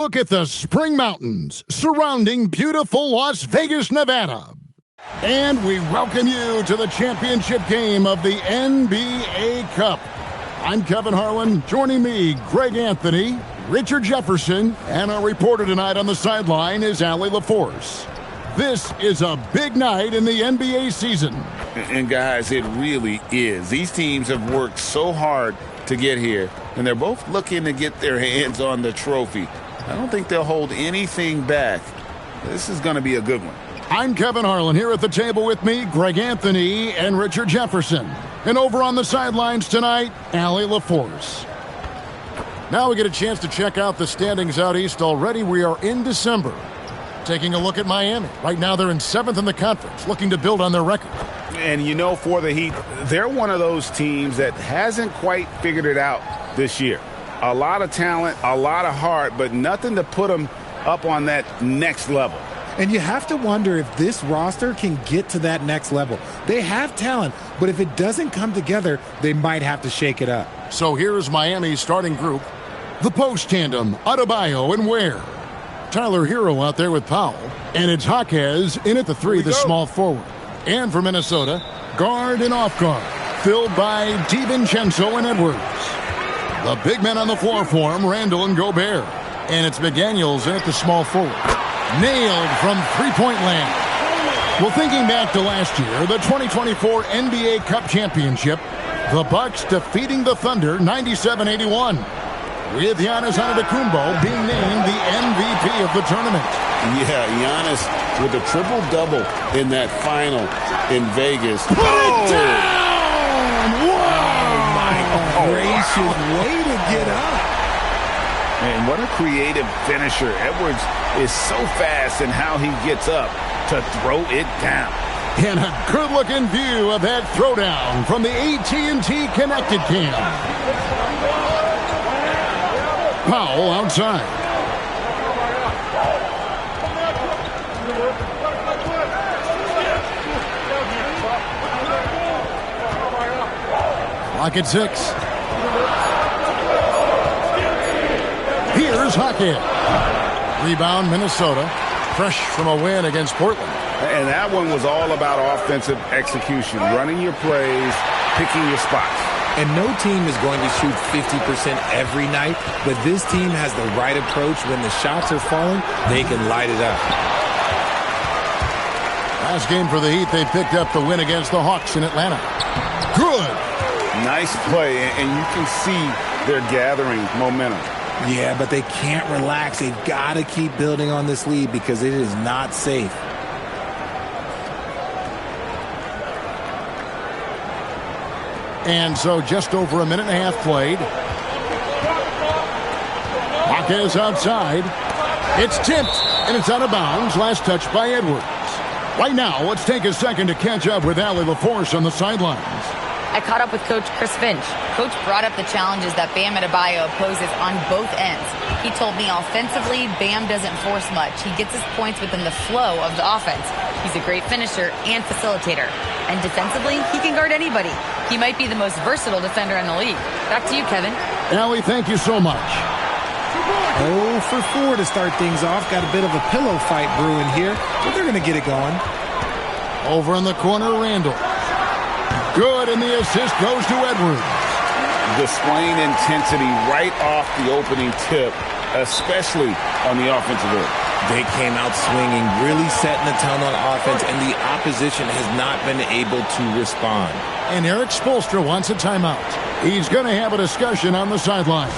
Look at the spring mountains surrounding beautiful Las Vegas, Nevada. And we welcome you to the championship game of the NBA Cup. I'm Kevin Harlan. Joining me, Greg Anthony, Richard Jefferson, and our reporter tonight on the sideline is Allie LaForce. This is a big night in the NBA season. And guys, it really is. These teams have worked so hard to get here, and they're both looking to get their hands on the trophy. I don't think they'll hold anything back. This is going to be a good one. I'm Kevin Harlan. Here at the table with me, Greg Anthony and Richard Jefferson. And over on the sidelines tonight, Allie LaForce. Now we get a chance to check out the standings out east already. We are in December. Taking a look at Miami. Right now they're in 7th in the conference, looking to build on their record. And you know, for the Heat, they're one of those teams that hasn't quite figured it out this year. A lot of talent, a lot of heart, but nothing to put them up on that next level. And you have to wonder if this roster can get to that next level. They have talent, but if it doesn't come together, they might have to shake it up. So here's Miami's starting group. The post tandem, Adebayo and Ware. Tyler Hero out there with Powell. And it's Jaquez in at the 3, the small forward. And for Minnesota, guard and off guard, filled by DiVincenzo and Edwards. The big men on the floor for him, Randall and Gobert. And it's McDaniels in at the small forward. Nailed from three-point land. Well, thinking back to last year, the 2024 NBA Cup Championship, the Bucks defeating the Thunder 97-81. With Giannis Antetokounmpo being named the MVP of the tournament. Yeah, Giannis with a triple-double in that final in Vegas. Put it down! Whoa! Gracious way to get up. And what a creative finisher. Edwards is so fast in how he gets up to throw it down. And a good-looking view of that throwdown from the AT&T Connected Cam. Powell outside. Clock at 6. Here's Jaquez. Rebound, Minnesota. Fresh from a win against Portland. And that one was all about offensive execution. Running your plays, picking your spots. And no team is going to shoot 50% every night, but this team has the right approach. When the shots are falling, they can light it up. Last game for the Heat, they picked up the win against the Hawks in Atlanta. Good. Nice play, and you can see they're gathering momentum. Yeah, but they can't relax. They've got to keep building on this lead because it is not safe. And so just over a minute and a half played. Jaquez outside. It's tipped, and it's out of bounds. Last touch by Edwards. Right now, let's take a second to catch up with Allie LaForce on the sidelines. I caught up with Coach Chris Finch. Coach brought up the challenges that Bam Adebayo poses on both ends. He told me offensively, Bam doesn't force much. He gets his points within the flow of the offense. He's a great finisher and facilitator. And defensively, he can guard anybody. He might be the most versatile defender in the league. Back to you, Kevin. Allie, thank you so much. 0 for 4 to start things off. Got a bit of a pillow fight brewing here, but they're going to get it going. Over in the corner, Randall. Good, and the assist goes to Edwards. Displaying intensity right off the opening tip, especially on the offensive end. They came out swinging, really setting the tone on offense, and the opposition has not been able to respond. And Eric Spoelstra wants a timeout. He's going to have a discussion on the sideline.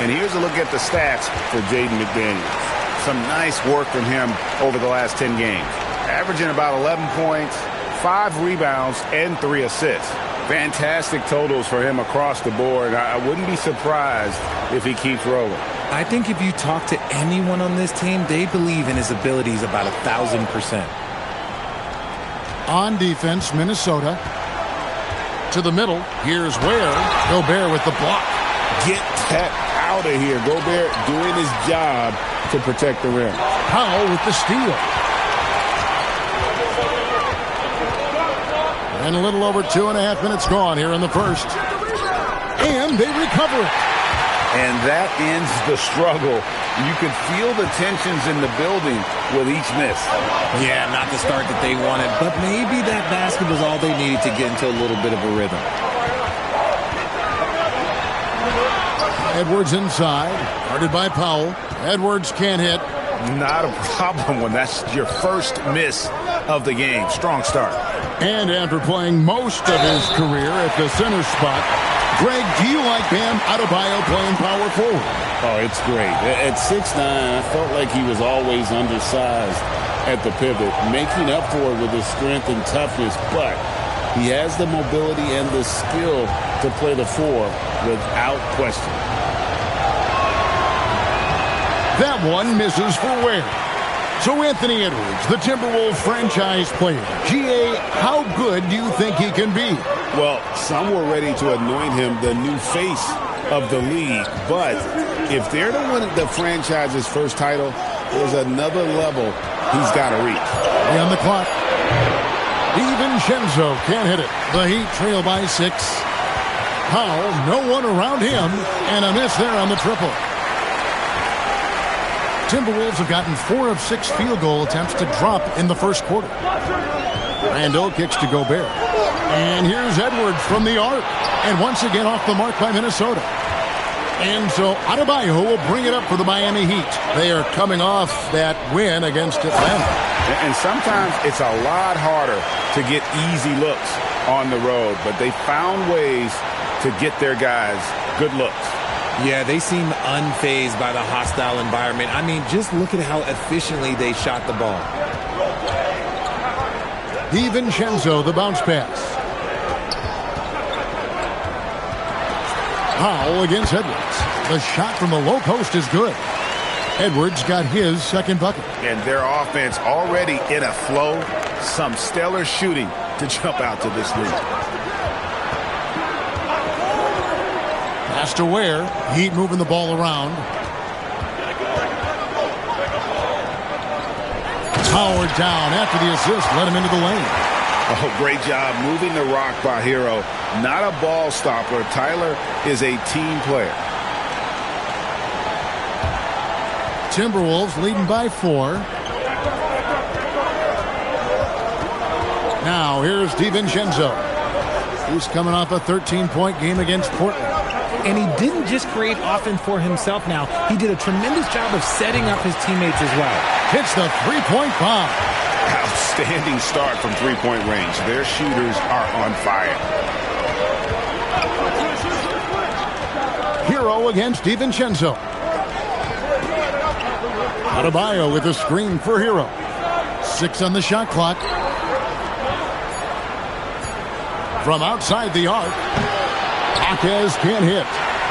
And here's a look at the stats for Jaden McDaniels. Some nice work from him over the last 10 games. Averaging about 11 points, 5 rebounds, and 3 assists. Fantastic totals for him across the board. I wouldn't be surprised if he keeps rolling. I think if you talk to anyone on this team, they believe in his abilities about 1,000%. On defense, Minnesota. To the middle. Here's Ware. Gobert with the block. Get that out of here. Gobert doing his job to protect the rim. Powell with the steal. And a little over 2.5 minutes gone here in the first. And they recover it. And that ends the struggle. You could feel the tensions in the building with each miss. Yeah, not the start that they wanted, but maybe that basket was all they needed to get into a little bit of a rhythm. Edwards inside, guarded by Powell. Edwards can't hit. Not a problem when that's your first miss of the game. Strong start. And after playing most of his career at the center spot, Greg, do you like Bam Adebayo playing power forward? Oh, it's great. At 6'9", I felt like he was always undersized at the pivot, making up for it with his strength and toughness, but he has the mobility and the skill to play the 4 without question. That one misses for Ware. So Anthony Edwards, the Timberwolves franchise player. GA, how good do you think he can be? Well, some were ready to anoint him the new face of the league, but if they're to win the franchise's first title, there's another level he's got to reach. On the clock. DiVincenzo can't hit it. The Heat trail by 6. Powell, no one around him, and a miss there on the triple. Timberwolves have gotten 4 of 6 field goal attempts to drop in the first quarter. Randall kicks to Gobert. And here's Edwards from the arc. And once again off the mark by Minnesota. And so Adebayo will bring it up for the Miami Heat. They are coming off that win against Atlanta. And sometimes it's a lot harder to get easy looks on the road, but they found ways to get their guys good looks. Yeah, they seem unfazed by the hostile environment. I mean, just look at how efficiently they shot the ball. DiVincenzo, the bounce pass. Powell against Edwards. The shot from the low post is good. Edwards got his second bucket. And their offense already in a flow. Some stellar shooting to jump out to this lead. Pass to Ware. Heat moving the ball around. Howard down after the assist. Let him into the lane. Oh, great job moving the rock by Hero. Not a ball stopper. Tyler is a team player. Timberwolves leading by 4. Now here's DiVincenzo, who's coming off a 13-point game against Portland. And he didn't just create offense for himself now. He did a tremendous job of setting up his teammates as well. Hits the three-point bomb. Outstanding start from three-point range. Their shooters are on fire. Hero against DiVincenzo. Adebayo with a screen for Hero. 6 on the shot clock. From outside the arc, Marquez can't hit.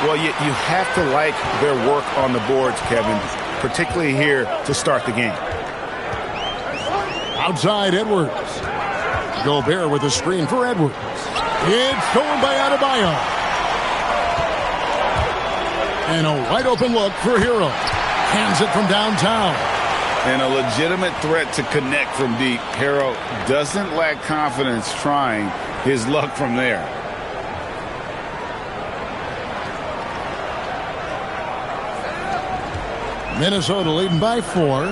Well, you have to like their work on the boards, Kevin, particularly here to start the game. Outside Edwards. Gobert with a screen for Edwards. It's stolen by Adebayo. And a wide open look for Hero. Hands it from downtown. And a legitimate threat to connect from deep. Hero doesn't lack confidence trying his luck from there. Minnesota leading by 4.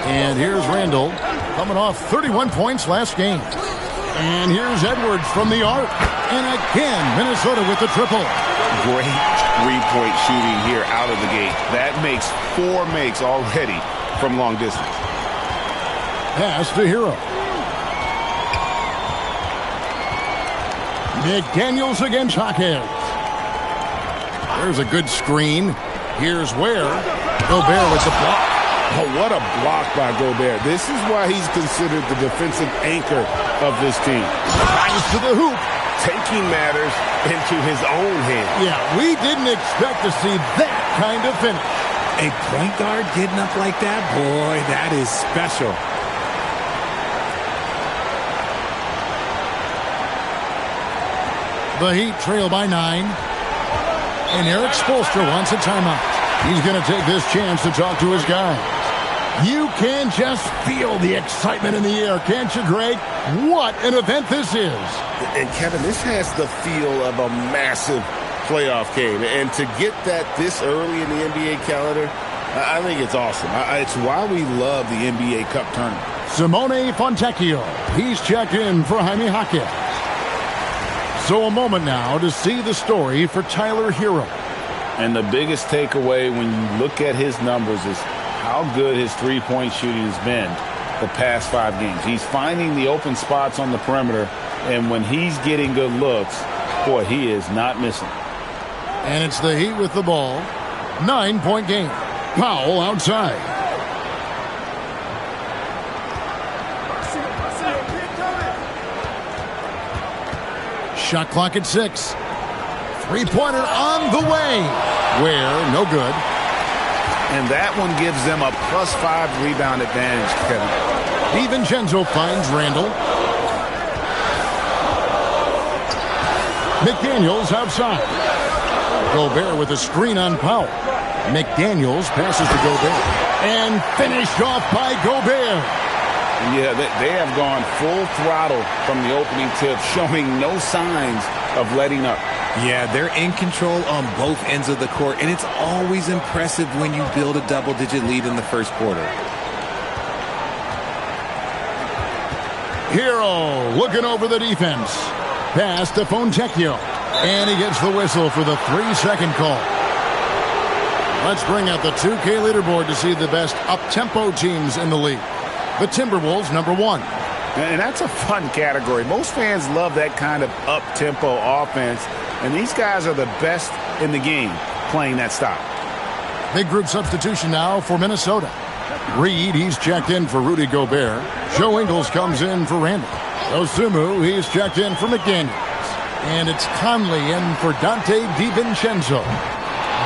And here's Randall coming off 31 points last game. And here's Edwards from the arc. And again, Minnesota with the triple. Great three-point shooting here out of the gate. That makes 4 makes already from long distance. Pass to Hero. McDaniels against Hawkins. There's a good screen. Here's Ware. Gobert with the block. Oh, what a block by Gobert. This is why he's considered the defensive anchor of this team. Drives to the hoop. Taking matters into his own hands. Yeah, we didn't expect to see that kind of finish. A point guard getting up like that, boy, that is special. The Heat trail by 9. And Eric Spoelstra wants a timeout. He's going to take this chance to talk to his guys. You can just feel the excitement in the air, can't you, Greg? What an event this is. And, Kevin, this has the feel of a massive playoff game. And to get that this early in the NBA calendar, I think it's awesome. It's why we love the NBA Cup tournament. Simone Fontecchio. He's checked in for Jaime Jaquez. So a moment now to see the story for Tyler Hero. And the biggest takeaway when you look at his numbers is how good his three-point shooting has been the past 5 games. He's finding the open spots on the perimeter, and when he's getting good looks, boy, he is not missing. And it's the Heat with the ball. 9-point game. Powell outside. Shot clock at 6. Three-pointer on the way. Where? No good. And that one gives them a +5 rebound advantage, Kevin. DiVincenzo finds Randall. McDaniels outside. Gobert with a screen on Powell. McDaniels passes to Gobert. And finished off by Gobert. Yeah, they have gone full throttle from the opening tip, showing no signs of letting up. Yeah, they're in control on both ends of the court, and it's always impressive when you build a double-digit lead in the first quarter. Hero looking over the defense. Pass to Fontecchio. And he gets the whistle for the 3-second call. Let's bring out the 2K leaderboard to see the best up-tempo teams in the league. The Timberwolves, number 1. And that's a fun category. Most fans love that kind of up-tempo offense, and these guys are the best in the game playing that style. Big group substitution now for Minnesota. Reed, he's checked in for Rudy Gobert. Joe Ingles comes in for Randall. Dosunmu, he's checked in for McDaniels. And it's Conley in for Dante DiVincenzo.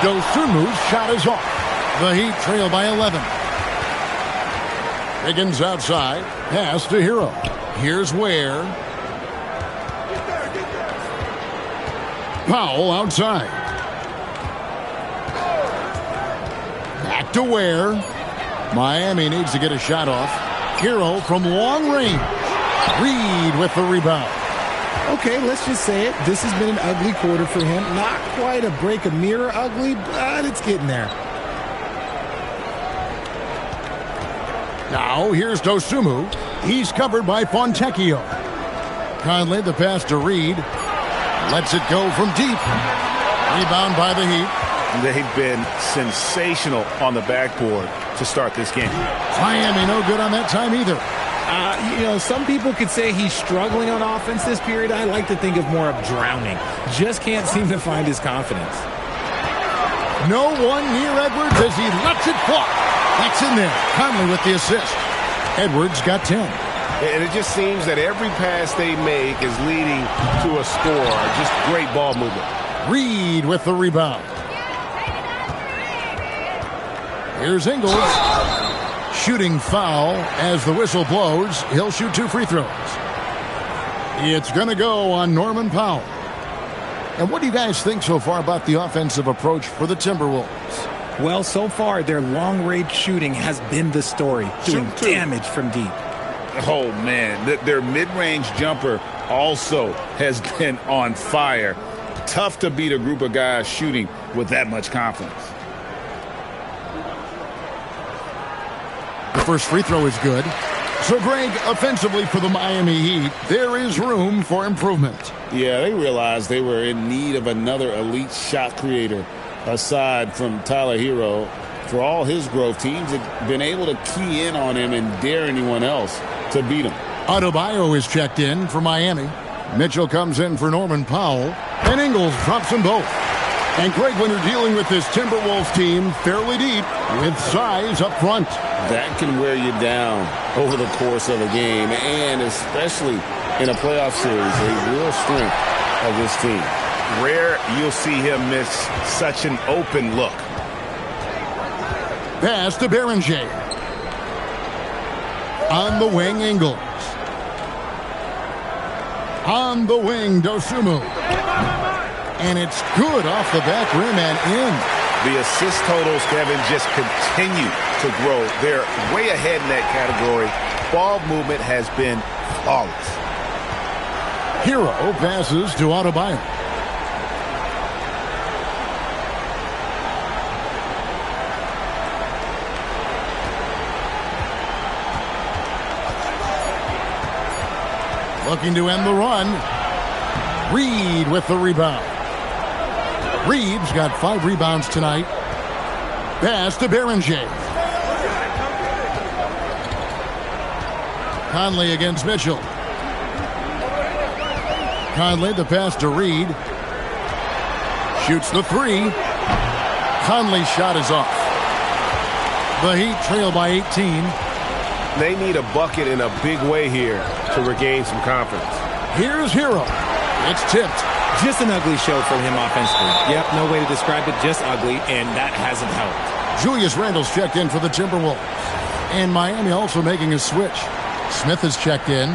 Dosunmu's shot is off. The Heat trail by 11. Higgins outside. Pass to Hero. Here's Ware. Powell outside. Back to Ware. Miami needs to get a shot off. Hero from long range. Reed with the rebound. Okay, let's just say it. This has been an ugly quarter for him. Not quite a break a mirror ugly, but it's getting there. Now here's Dosunmu. He's covered by Fontecchio. Conley, the pass to Reed. Lets it go from deep. Rebound by the Heat. They've been sensational on the backboard to start this game. Miami no good on that time either. Some people could say he's struggling on offense this period. I like to think of more of drowning. Just can't seem to find his confidence. No one near Edwards as he lets it fly. That's in there. Conley with the assist. Edwards got 10. And it just seems that every pass they make is leading to a score. Just great ball movement. Reed with the rebound. Here's Ingles. Shooting foul as the whistle blows. He'll shoot 2 free throws. It's going to go on Norman Powell. And what do you guys think so far about the offensive approach for the Timberwolves? Well, so far, their long-range shooting has been the story, doing damage from deep. Oh, man. Their mid-range jumper also has been on fire. Tough to beat a group of guys shooting with that much confidence. The first free throw is good. So, Greg, offensively for the Miami Heat, there is room for improvement. Yeah, they realized they were in need of another elite shot creator aside from Tyler Hero. For all his growth, teams have been able to key in on him and dare anyone else to beat him. Adebayo is checked in for Miami. Mitchell comes in for Norman Powell. And Ingles drops them both. And Greg, when you're dealing with this Timberwolves team fairly deep with size up front, that can wear you down over the course of a game, and especially in a playoff series, a real strength of this team. Rare you'll see him miss such an open look. Pass to Berenger. On the wing, Ingles. On the wing, Dosunmu. And it's good off the back rim and in. The assist totals, Kevin, just continue to grow. They're way ahead in that category. Ball movement has been flawless. Hero passes to Adebayo. Looking to end the run. Reed with the rebound. Reed's got 5 rebounds tonight. Pass to Berenger. Conley against Mitchell. Conley the pass to Reed. Shoots the 3. Conley's shot is off. The Heat trail by 18. They need a bucket in a big way here to regain some confidence. Here's Hero. It's tipped. Just an ugly show from him offensively. Yep, no way to describe it, just ugly, and that hasn't helped. Julius Randle's checked in for the Timberwolves. And Miami also making a switch. Smith has checked in.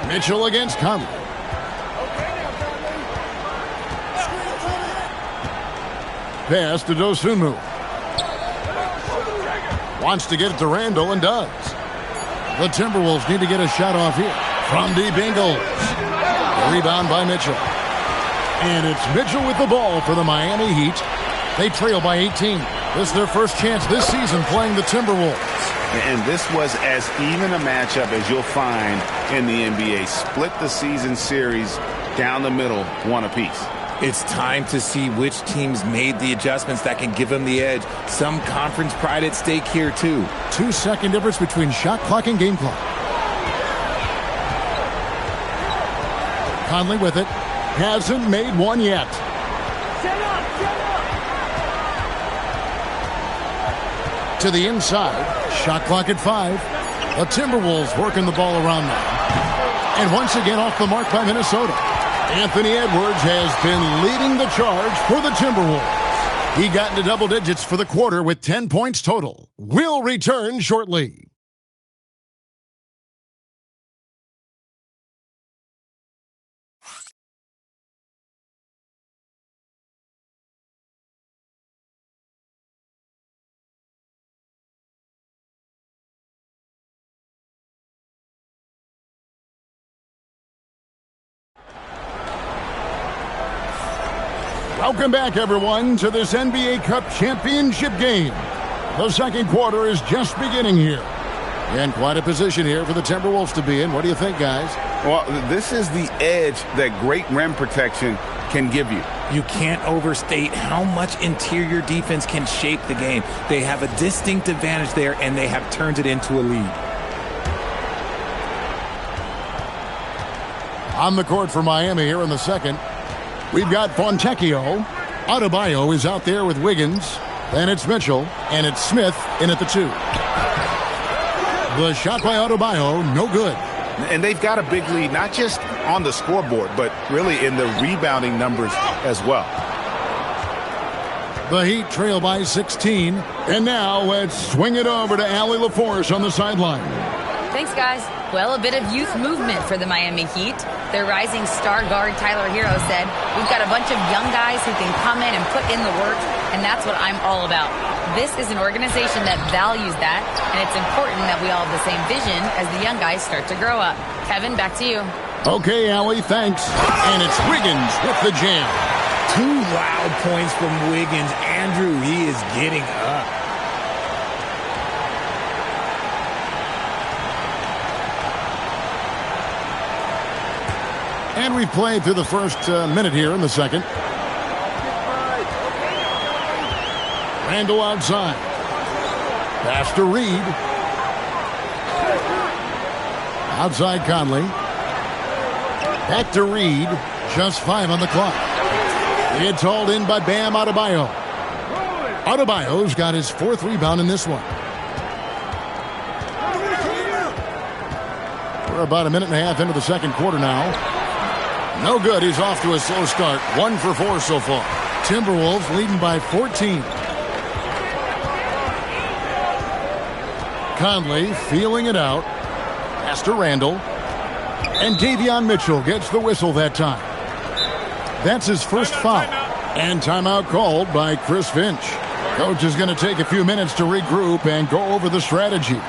Mitchell against Conley. Pass to Dosunmu. Wants to get it to Randle and does. The Timberwolves need to get a shot off here. From deep Ingles. Rebound by Mitchell. And it's Mitchell with the ball for the Miami Heat. They trail by 18. This is their first chance this season playing the Timberwolves. And this was as even a matchup as you'll find in the NBA. Split the season series down the middle, 1 apiece. It's time to see which teams made the adjustments that can give them the edge. Some conference pride at stake here, too. 2-second difference between shot clock and game clock. Conley with it. Hasn't made one yet. To the inside. Shot clock at 5. The Timberwolves working the ball around now. And once again off the mark by Minnesota. Anthony Edwards has been leading the charge for the Timberwolves. He got into double digits for the quarter with 10 points total. We'll return shortly. Welcome back, everyone, to this NBA Cup championship game. The second quarter is just beginning here. And quite a position here for the Timberwolves to be in. What do you think, guys? Well, this is the edge that great rim protection can give you. You can't overstate how much interior defense can shape the game. They have a distinct advantage there, and they have turned it into a lead. On the court for Miami here in the second. We've got Fontecchio. Adebayo is out there with Wiggins. Then it's Mitchell. And it's Smith in at the 2. The shot by Adebayo, no good. And they've got a big lead, not just on the scoreboard, but really in the rebounding numbers as well. The Heat trail by 16. And now let's swing it over to Allie LaForce on the sideline. Thanks, guys. Well, a bit of youth movement for the Miami Heat. Their rising star guard, Tyler Hero, said, "We've got a bunch of young guys who can come in and put in the work, and that's what I'm all about." This is an organization that values that, and it's important that we all have the same vision as the young guys start to grow up. Kevin, back to you. Okay, Allie, thanks. And it's Wiggins with the jam. 2 loud points from Wiggins. Andrew, he is getting up. And we've played through the first minute here in the second. Randle outside. Pass to Reed. Outside Conley. Back to Reed. Just 5 on the clock. It's hauled in by Bam Adebayo. Adebayo's got his 4th rebound in this one. We're about a minute and a half into the second quarter now. No good. He's off to a slow start. 1 for 4 so far. Timberwolves leading by 14. Conley feeling it out. Pass to Randle. And Davion Mitchell gets the whistle that time. That's his first foul. And timeout called by Chris Finch. Coach is going to take a few minutes to regroup and go over the strategy.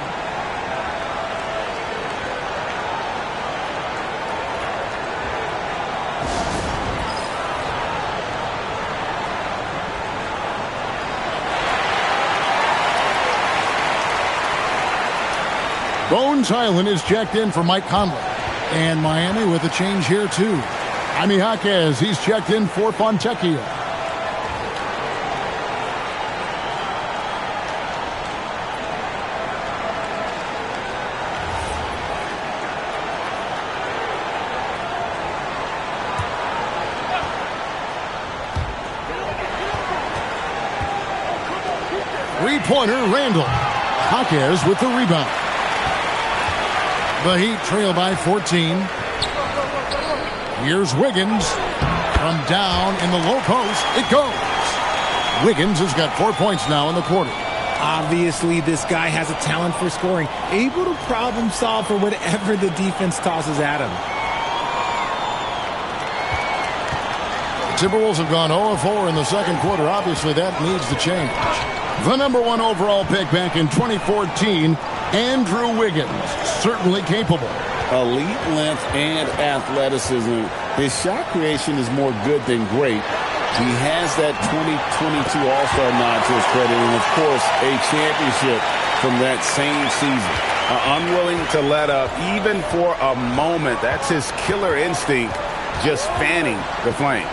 Bones Highland is checked in for Mike Conley. And Miami with a change here, too. Jaime Jaquez, he's checked in for Fontecchio. Three-pointer, Randall. Jaquez with the rebound. The Heat trail by 14. Here's Wiggins from down in the low post. It goes. Wiggins has got 4 points now in the quarter. Obviously, this guy has a talent for scoring, able to problem solve for whatever the defense tosses at him. The Timberwolves have gone 0-4 in the second quarter. Obviously, that needs to change. The #1 overall pick back in 2014, Andrew Wiggins, certainly capable. Elite length and athleticism. His shot creation is more good than great. He has that 2022 All-Star nod to his credit, and of course, a championship from that same season. Unwilling to let up, even for a moment. That's his killer instinct, just fanning the flame.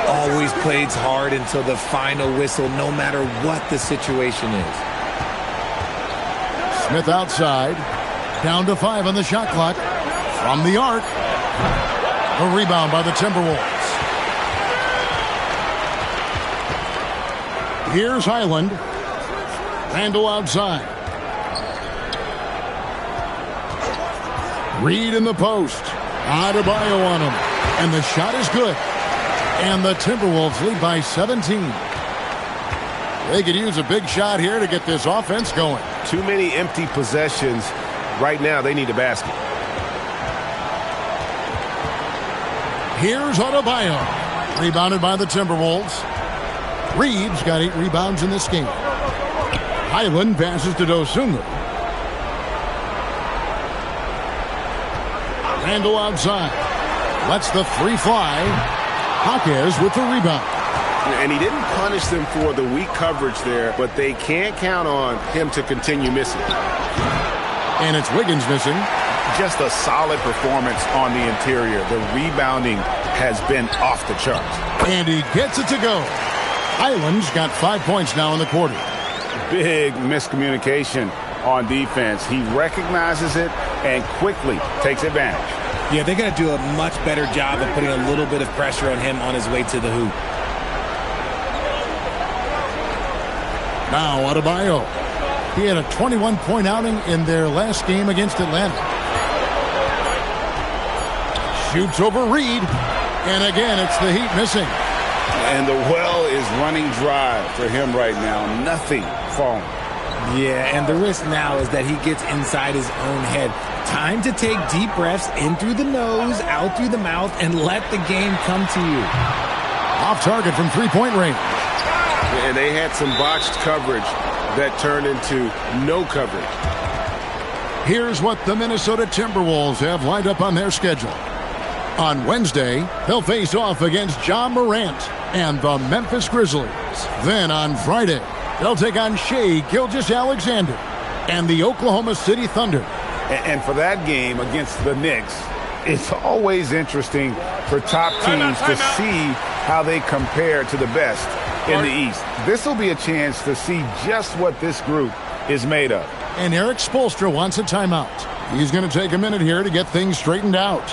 Always plays hard until the final whistle, no matter what the situation is. Smith outside. Down to 5 on the shot clock. From the arc. A rebound by the Timberwolves. Here's Highland. Randall outside. Reed in the post. Adebayo on him. And the shot is good. And the Timberwolves lead by 17. They could use a big shot here to get this offense going. Too many empty possessions. Right now, they need a basket. Here's Adebayo. Rebounded by the Timberwolves. Reed's got 8 rebounds in this game. Highland passes to Dosunmu. Randall outside. Lets the three fly. Jaquez with the rebound. And he didn't punish them for the weak coverage there, but they can't count on him to continue missing. And it's Wiggins missing. Just a solid performance on the interior. The rebounding has been off the charts. And he gets it to go. Highland's got 5 points now in the quarter. Big miscommunication on defense. He recognizes it and quickly takes advantage. Yeah, they got to do a much better job of putting a little bit of pressure on him on his way to the hoop. Now Adebayo. He had a 21-point outing in their last game against Atlanta. Shoots over Reed. And again, it's the Heat missing. And the well is running dry for him right now. Nothing falling. Yeah, and the risk now is that he gets inside his own head. Time to take deep breaths in through the nose, out through the mouth, and let the game come to you. Off target from three-point range. And they had some botched coverage that turned into no coverage. Here's what the Minnesota Timberwolves have lined up on their schedule. On Wednesday, they'll face off against Ja Morant and the Memphis Grizzlies. Then on Friday, they'll take on Shai Gilgeous-Alexander and the Oklahoma City Thunder. And for that game against the Knicks, it's always interesting for top teams to see how they compare to the best in the East. This will be a chance to see just what this group is made of. And Eric Spoelstra wants a timeout. He's going to take a minute here to get things straightened out.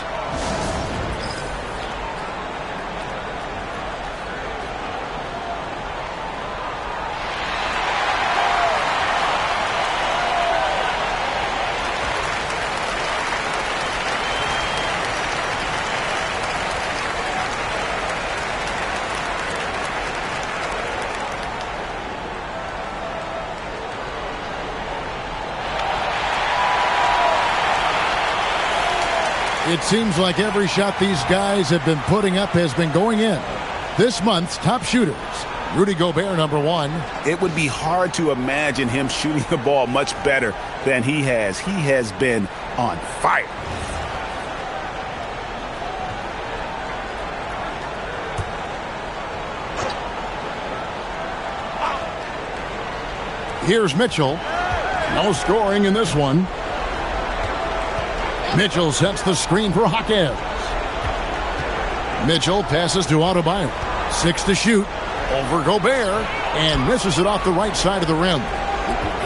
It seems like every shot these guys have been putting up has been going in. This month's top shooters. Rudy Gobert, number 1. It would be hard to imagine him shooting the ball much better than he has. He has been on fire. Here's Mitchell. No scoring in this one. Mitchell sets the screen for Jaquez. Mitchell passes to Adebayo. 6 to shoot. Over Gobert. And misses it off the right side of the rim.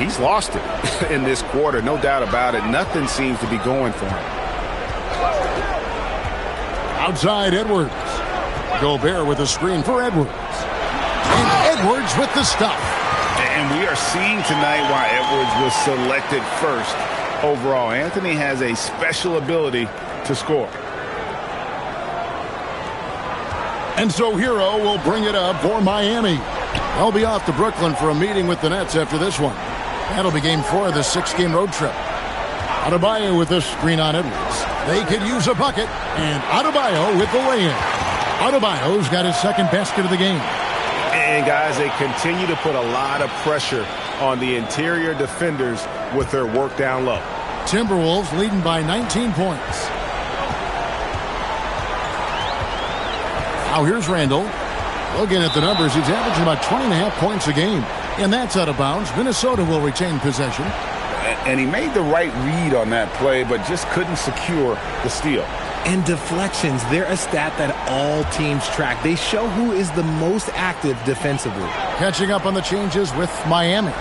He's lost it in this quarter, no doubt about it. Nothing seems to be going for him. Outside Edwards. Gobert with a screen for Edwards. And Edwards with the stuff. And we are seeing tonight why Edwards was selected first overall. Anthony has a special ability to score. And so Hero will bring it up for Miami. They'll be off to Brooklyn for a meeting with the Nets after this one. That'll be game 4 of the 6-game road trip. Adebayo with a screen on Edwards. They could use a bucket. And Adebayo with the lay-in. Adebayo's got his second basket of the game. And guys, they continue to put a lot of pressure on the interior defenders with their work down low. Timberwolves leading by 19 points. Now here's Randall. Looking at the numbers, he's averaging about 20.5 points a game. And that's out of bounds. Minnesota will retain possession. And he made the right read on that play, but just couldn't secure the steal. And deflections, they're a stat that all teams track. They show who is the most active defensively. Catching up on the changes with Miami.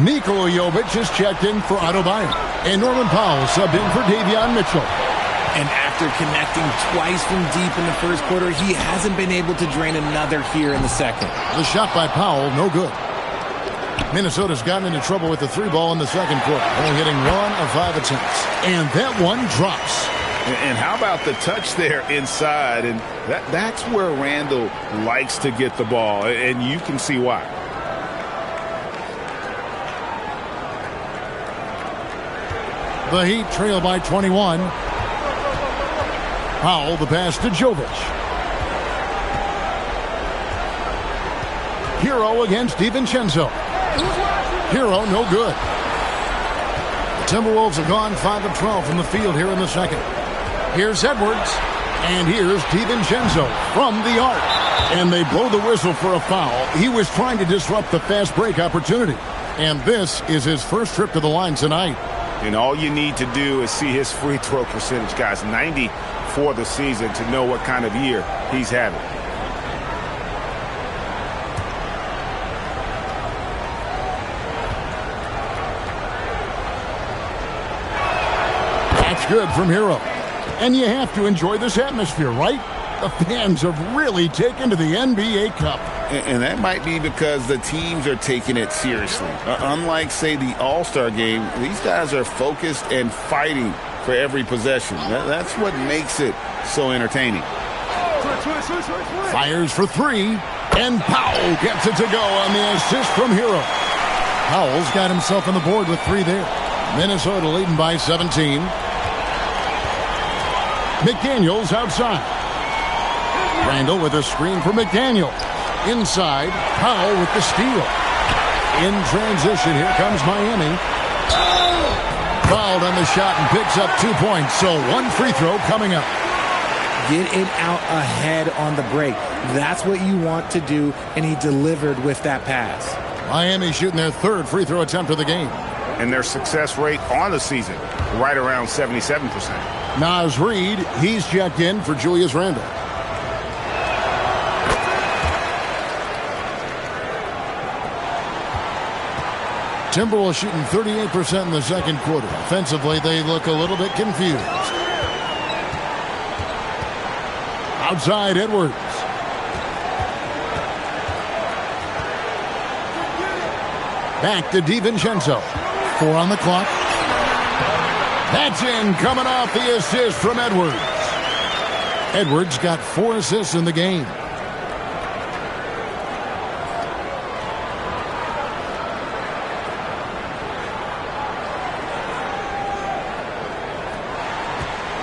Nikola Jovic is checked in for Adebayo. And Norman Powell subbed in for Davion Mitchell. And after connecting twice from deep in the first quarter, he hasn't been able to drain another here in the second. The shot by Powell, no good. Minnesota's gotten into trouble with the 3-ball in the second quarter, only hitting 1 of 5 attempts. And that one drops. And how about the touch there inside? And that's where Randall likes to get the ball, and you can see why. The Heat trail by 21. Powell, the pass to Jovic. Hero against DiVincenzo. Hero, no good. The Timberwolves have gone 5 of 12 from the field here in the second. Here's Edwards, and here's DiVincenzo from the arc. And they blow the whistle for a foul. He was trying to disrupt the fast break opportunity. And this is his first trip to the line tonight. And all you need to do is see his free throw percentage, guys. 90 for the season to know what kind of year he's having. That's good from Hero. And you have to enjoy this atmosphere, right? The fans have really taken to the NBA Cup. And that might be because the teams are taking it seriously. Unlike, say, the All-Star game, these guys are focused and fighting for every possession. That's what makes it so entertaining. Fires for 3, and Powell gets it to go on the assist from Hero. Powell's got himself on the board with 3 there. Minnesota leading by 17. McDaniels outside. Randall with a screen for McDaniel. Inside, Powell with the steal. In transition, here comes Miami. Fouled on the shot and picks up 2 points, so 1 free throw coming up. Get it out ahead on the break. That's what you want to do, and he delivered with that pass. Miami shooting their 3rd free throw attempt of the game. And their success rate on the season, right around 77%. Naz Reid, he's checked in for Julius Randle. Timberwolves shooting 38% in the second quarter. Offensively, they look a little bit confused. Outside, Edwards. Back to DiVincenzo. 4 on the clock. That's in, coming off the assist from Edwards. Edwards got 4 assists in the game.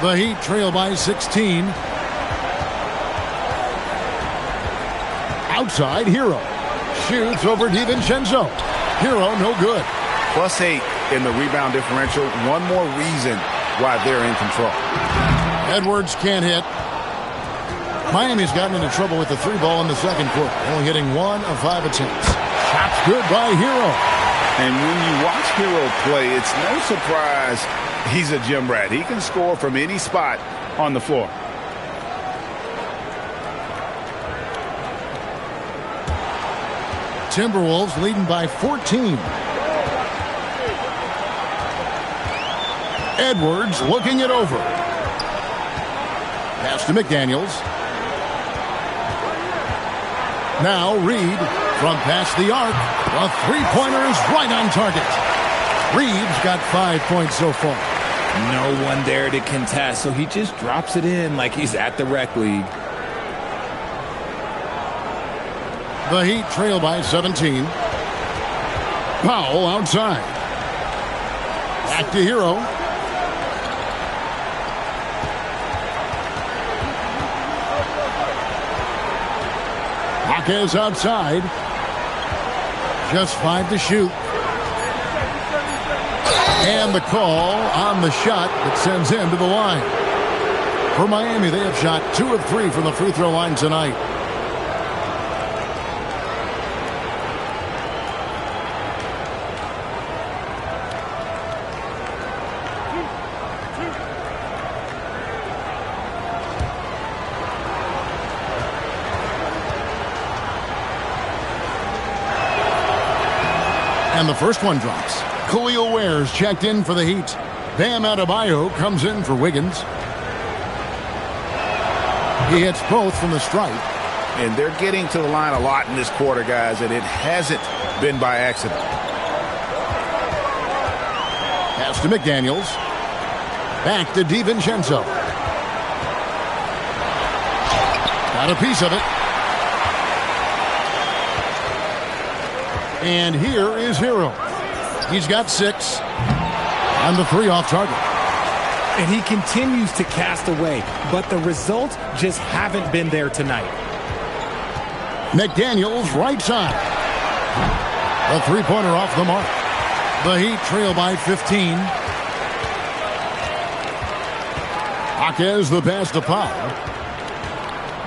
The Heat trail by 16. Outside, Hero. Shoots over DiVincenzo. Hero, no good. +8 in the rebound differential. One more reason why they're in control. Edwards can't hit. Miami's gotten into trouble with the 3 ball in the second quarter, only hitting 1 of 5 attempts. Shots good by Hero. And when you watch Hero play, it's no surprise he's a gym rat. He can score from any spot on the floor. Timberwolves leading by 14. Edwards looking it over. Pass to McDaniels. Now Reed from past the arc. The three-pointer is right on target. Reed's got 5 points so far. No one there to contest, so he just drops it in like he's at the rec league. The Heat trail by 17. Powell outside. Back to Hero. Hawkes outside. Just 5 to shoot. And the call on the shot that sends him to the line. For Miami, they have shot 2 of 3 from the free throw line tonight. And the first one drops. Khalil Ware's checked in for the Heat. Bam Adebayo comes in for Wiggins. He hits both from the stripe. And they're getting to the line a lot in this quarter, guys, and it hasn't been by accident. Pass to McDaniels. Back to DiVincenzo. Got a piece of it. And here is Hero. He's got 6. And the 3 off target. And he continues to cast away, but the results just haven't been there tonight. McDaniels right side. A 3-pointer off the mark. The Heat trail by 15. Hawkes the pass to Powell.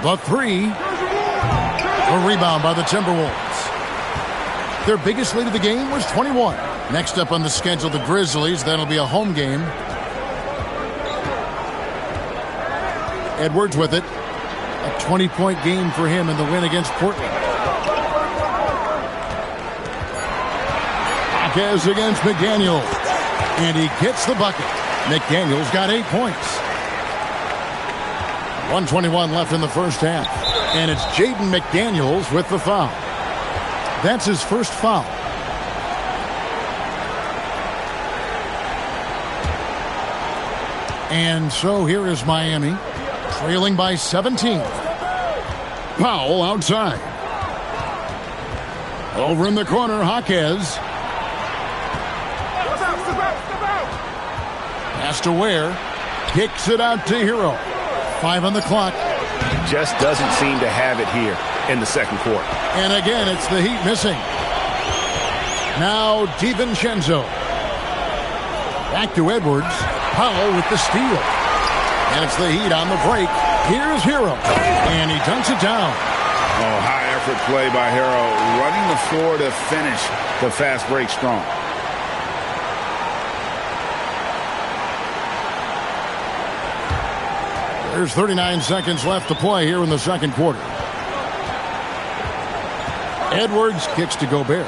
The 3. A rebound by the Timberwolves. Their biggest lead of the game was 21. Next up on the schedule, the Grizzlies. That'll be a home game. Edwards with it. A 20-point game for him in the win against Portland. Hawkes against McDaniels. And he gets the bucket. McDaniels got 8 points. 1:21 left in the first half. And it's Jaden McDaniels with the foul. That's his first foul. And so here is Miami, trailing by 17. Powell outside. Over in the corner, Hawkes. Pass to Ware. Kicks it out to Hero. 5 on the clock. Just doesn't seem to have it here in the second quarter. And again, it's the Heat missing. Now DiVincenzo. Back to Edwards. Powell with the steal. And it's the Heat on the break. Here's Hero. And he dunks it down. Oh, high effort play by Hero. Running the floor to finish the fast break strong. There's 39 seconds left to play here in the second quarter. Edwards kicks to Gobert.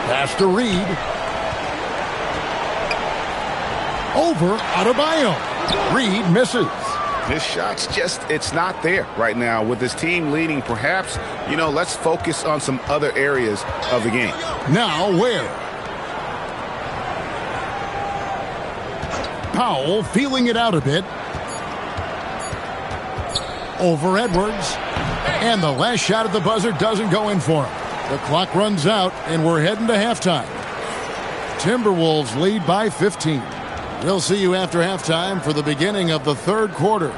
Pass to Reed. Over Adebayo. Reed misses. His shot's just, it's not there right now. With his team leading, perhaps, let's focus on some other areas of the game. Now Ware. Powell feeling it out a bit. Over Edwards. And the last shot at the buzzer doesn't go in for him. The clock runs out, and we're heading to halftime. Timberwolves lead by 15. We'll see you after halftime for the beginning of the third quarter.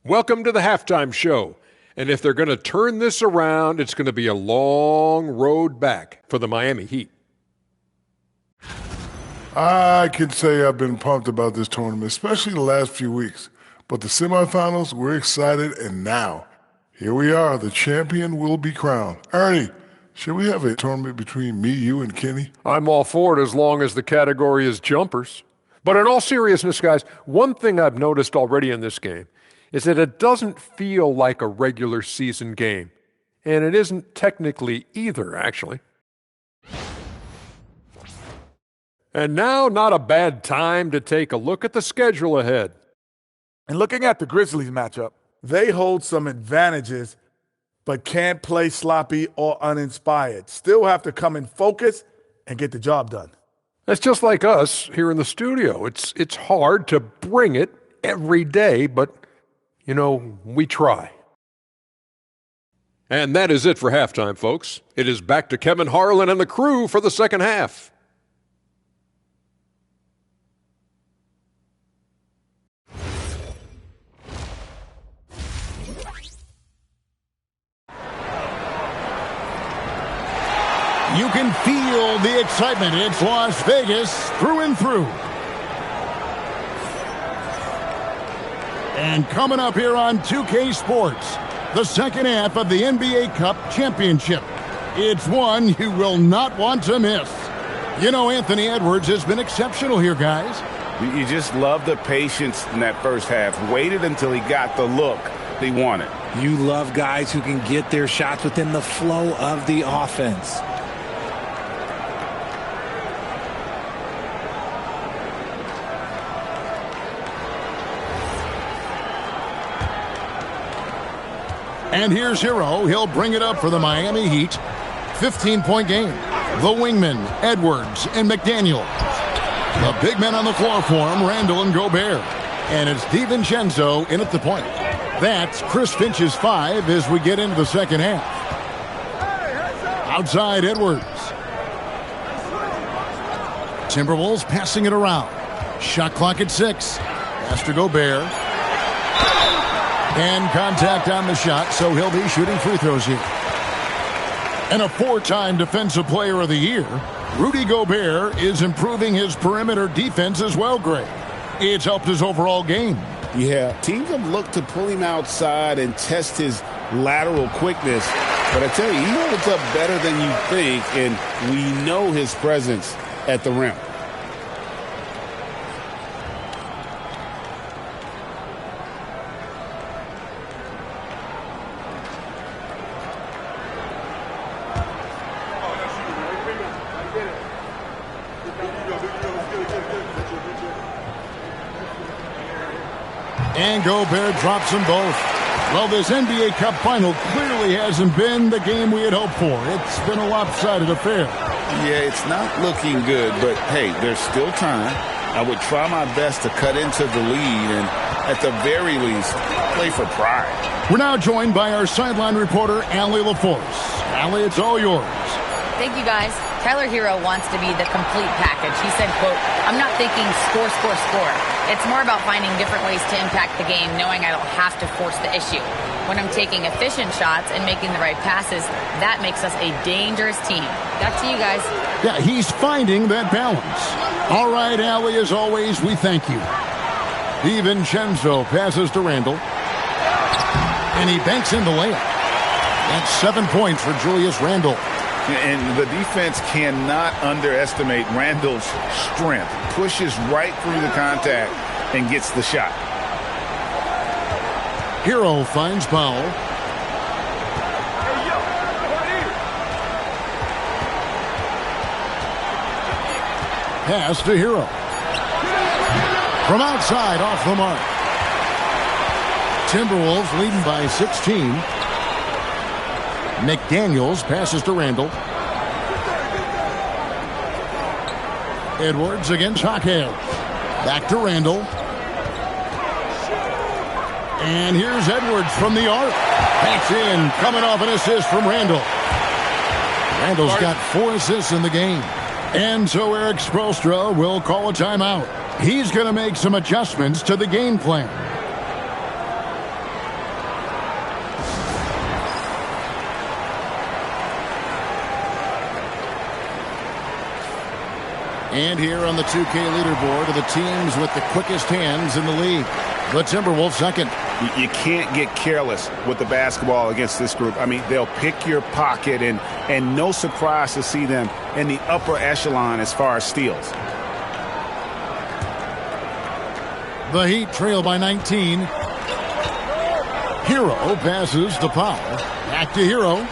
Welcome to the halftime show. And if they're going to turn this around, it's going to be a long road back for the Miami Heat. I can say I've been pumped about this tournament, especially the last few weeks. But the semifinals, we're excited, and now, here we are. The champion will be crowned. Ernie, should we have a tournament between me, you, and Kenny? I'm all for it as long as the category is jumpers. But in all seriousness, guys, one thing I've noticed already in this game is that it doesn't feel like a regular season game. And it isn't technically either, actually. And now, not a bad time to take a look at the schedule ahead. And looking at the Grizzlies matchup, they hold some advantages, but can't play sloppy or uninspired. Still have to come in focus and get the job done. That's just like us here in the studio. It's hard to bring it every day, but you know, we try. And that is it for halftime, folks. It is back to Kevin Harlan and the crew for the second half. You can feel the excitement. It's Las Vegas through and through. And coming up here on 2K Sports, the second half of the NBA Cup Championship. It's one you will not want to miss. You know, Anthony Edwards has been exceptional here, guys. You just love the patience in that first half. Waited until he got the look he wanted. You love guys who can get their shots within the flow of the offense. And here's Hero. He'll bring it up for the Miami Heat. 15-point game. The wingmen, Edwards and McDaniel. The big men on the floor for him, Randall and Gobert. And it's DiVincenzo in at the point. That's Chris Finch's 5 as we get into the second half. Outside Edwards. Timberwolves passing it around. Shot clock at 6. Pass to Gobert. And contact on the shot, so he'll be shooting free throws here. And a 4-time Defensive Player of the Year, Rudy Gobert is improving his perimeter defense as well, Greg. It's helped his overall game. Yeah, teams have looked to pull him outside and test his lateral quickness. But I tell you, he holds up better than you think, and we know his presence at the rim. And Gobert drops them both. Well, this NBA Cup final clearly hasn't been the game we had hoped for. It's been a lopsided affair. Yeah, it's not looking good, but hey, there's still time. I would try my best to cut into the lead and, at the very least, play for pride. We're now joined by our sideline reporter, Allie LaForce. Allie, it's all yours. Thank you, guys. Tyler Hero wants to be the complete package. He said, quote, "I'm not thinking score, score, score. It's more about finding different ways to impact the game, knowing I don't have to force the issue. When I'm taking efficient shots and making the right passes, that makes us a dangerous team." Back to you guys. Yeah, he's finding that balance. All right, Allie, as always, we thank you. DiVincenzo passes to Randall. And he banks in the layup. That's 7 points for Julius Randle. And the defense cannot underestimate Randall's strength. Pushes right through the contact and gets the shot. Hero finds Powell. Pass to Hero. From outside, off the mark. Timberwolves leading by 16. McDaniels passes to Randall. Edwards against Jaquez. Back to Randall. And here's Edwards from the arc. That's in, coming off an assist from Randall. Randall's got 4 assists in the game. And so Eric Spoelstra will call a timeout. He's going to make some adjustments to the game plan. And here on the 2K leaderboard are the teams with the quickest hands in the league. The Timberwolves second. You can't get careless with the basketball against this group. I mean, they'll pick your pocket, and no surprise to see them in the upper echelon as far as steals. The Heat trail by 19. Hero passes to Powell. Back to Hero.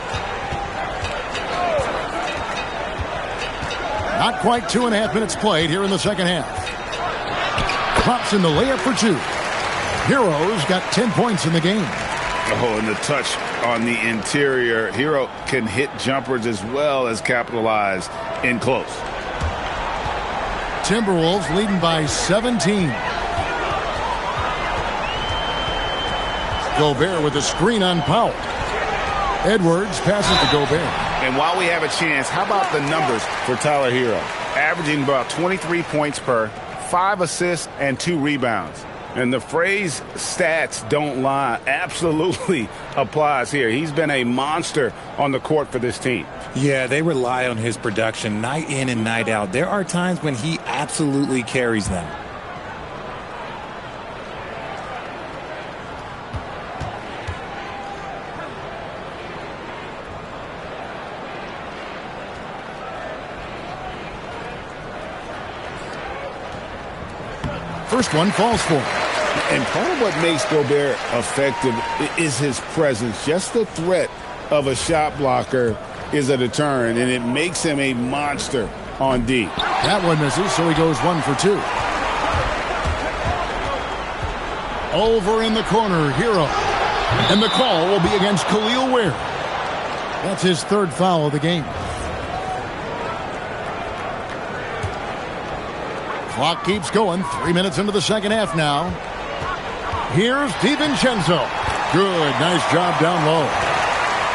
Not quite 2.5 minutes played here in the second half. Pops in the layup for 2. Hero's got 10 points in the game. Oh, and the touch on the interior. Hero can hit jumpers as well as capitalize in close. Timberwolves leading by 17. Gobert with a screen on Powell. Edwards passes to Gobert. And while we have a chance, how about the numbers for Tyler Hero? Averaging about 23 points per, 5 assists, and 2 rebounds. And the phrase stats don't lie absolutely applies here. He's been a monster on the court for this team. Yeah, they rely on his production night in and night out. There are times when he absolutely carries them. First one falls for him. And part of what makes Gobert effective is his presence. Just the threat of a shot blocker is a deterrent, and it makes him a monster on D. That one misses, so he goes 1 for 2. Over in the corner, Hero. And the call will be against Khalil Ware. That's his 3rd foul of the game. Clock keeps going. 3 minutes into the second half now. Here's DiVincenzo. Good. Nice job down low.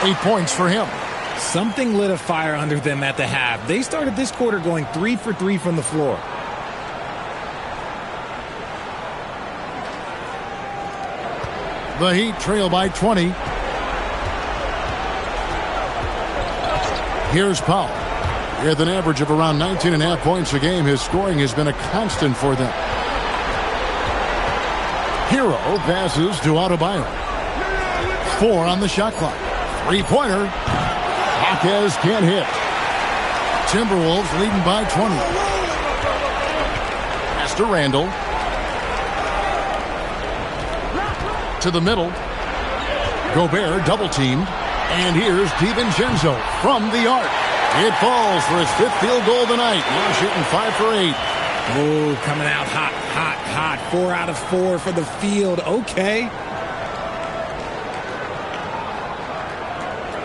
8 points for him. Something lit a fire under them at the half. They started this quarter going 3 for 3 from the floor. The Heat trail by 20. Here's Powell. With an average of around 19.5 points a game, his scoring has been a constant for them. Hero passes to Adebayo. 4 on the shot clock. 3-pointer. Jaquez can't hit. Timberwolves leading by 20. Pass to Randall. To the middle. Gobert double-teamed. And here's DiVincenzo from the arc. It falls for his 5th field goal tonight. Now shooting 5 for 8. Oh, coming out hot, hot, hot. 4 out of 4 for the field. Okay.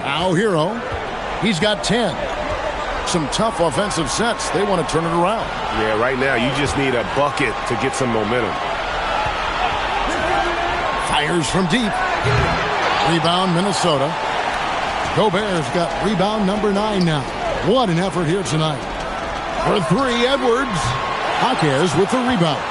Now Hero. He's got 10. Some tough offensive sets. They want to turn it around. Yeah, right now you just need a bucket to get some momentum. Fires from deep. Rebound, Minnesota. Gobert's got rebound number 9 now. What an effort here tonight. For 3, Edwards. Jaquez with the rebound.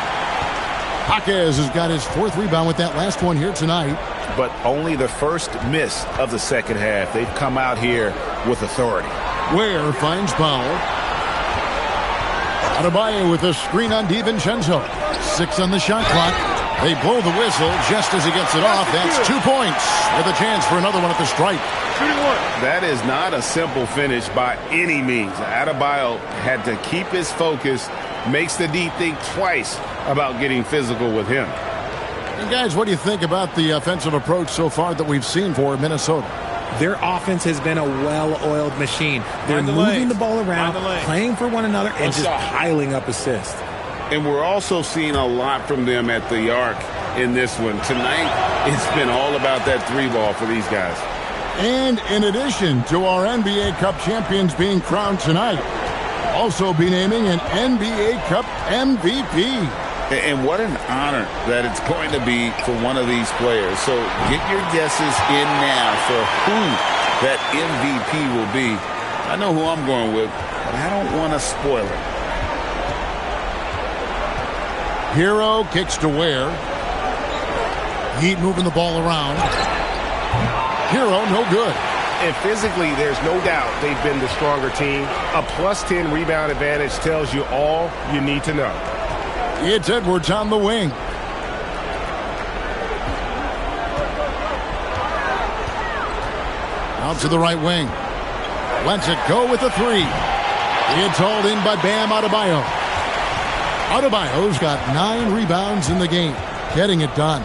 Jaquez has got his 4th rebound with that last one here tonight. But only the first miss of the second half. They've come out here with authority. Ware finds Powell. Adebayo with a screen on DiVincenzo. 6 on the shot clock. They blow the whistle just as he gets it off. That's 2 points with a chance for another one at the stripe. That is not a simple finish by any means. Adebayo had to keep his focus, makes the D think twice about getting physical with him. And guys, what do you think about the offensive approach so far that we've seen for Minnesota? Their offense has been a well-oiled machine. They're moving the ball around, playing for one another, and just piling up assists. And we're also seeing a lot from them at the arc in this one. Tonight, it's been all about that 3-ball for these guys. And in addition to our NBA Cup champions being crowned tonight, also be naming an NBA Cup MVP. And what an honor that it's going to be for one of these players. So get your guesses in now for who that MVP will be. I know who I'm going with, but I don't want to spoil it. Hero kicks to Ware. Heat moving the ball around. Hero, no good. And physically, there's no doubt they've been the stronger team. A +10 rebound advantage tells you all you need to know. It's Edwards on the wing. Out to the right wing. Lets it go with a three. It's hauled in by Bam Adebayo. Adebayo's got 9 rebounds in the game, getting it done.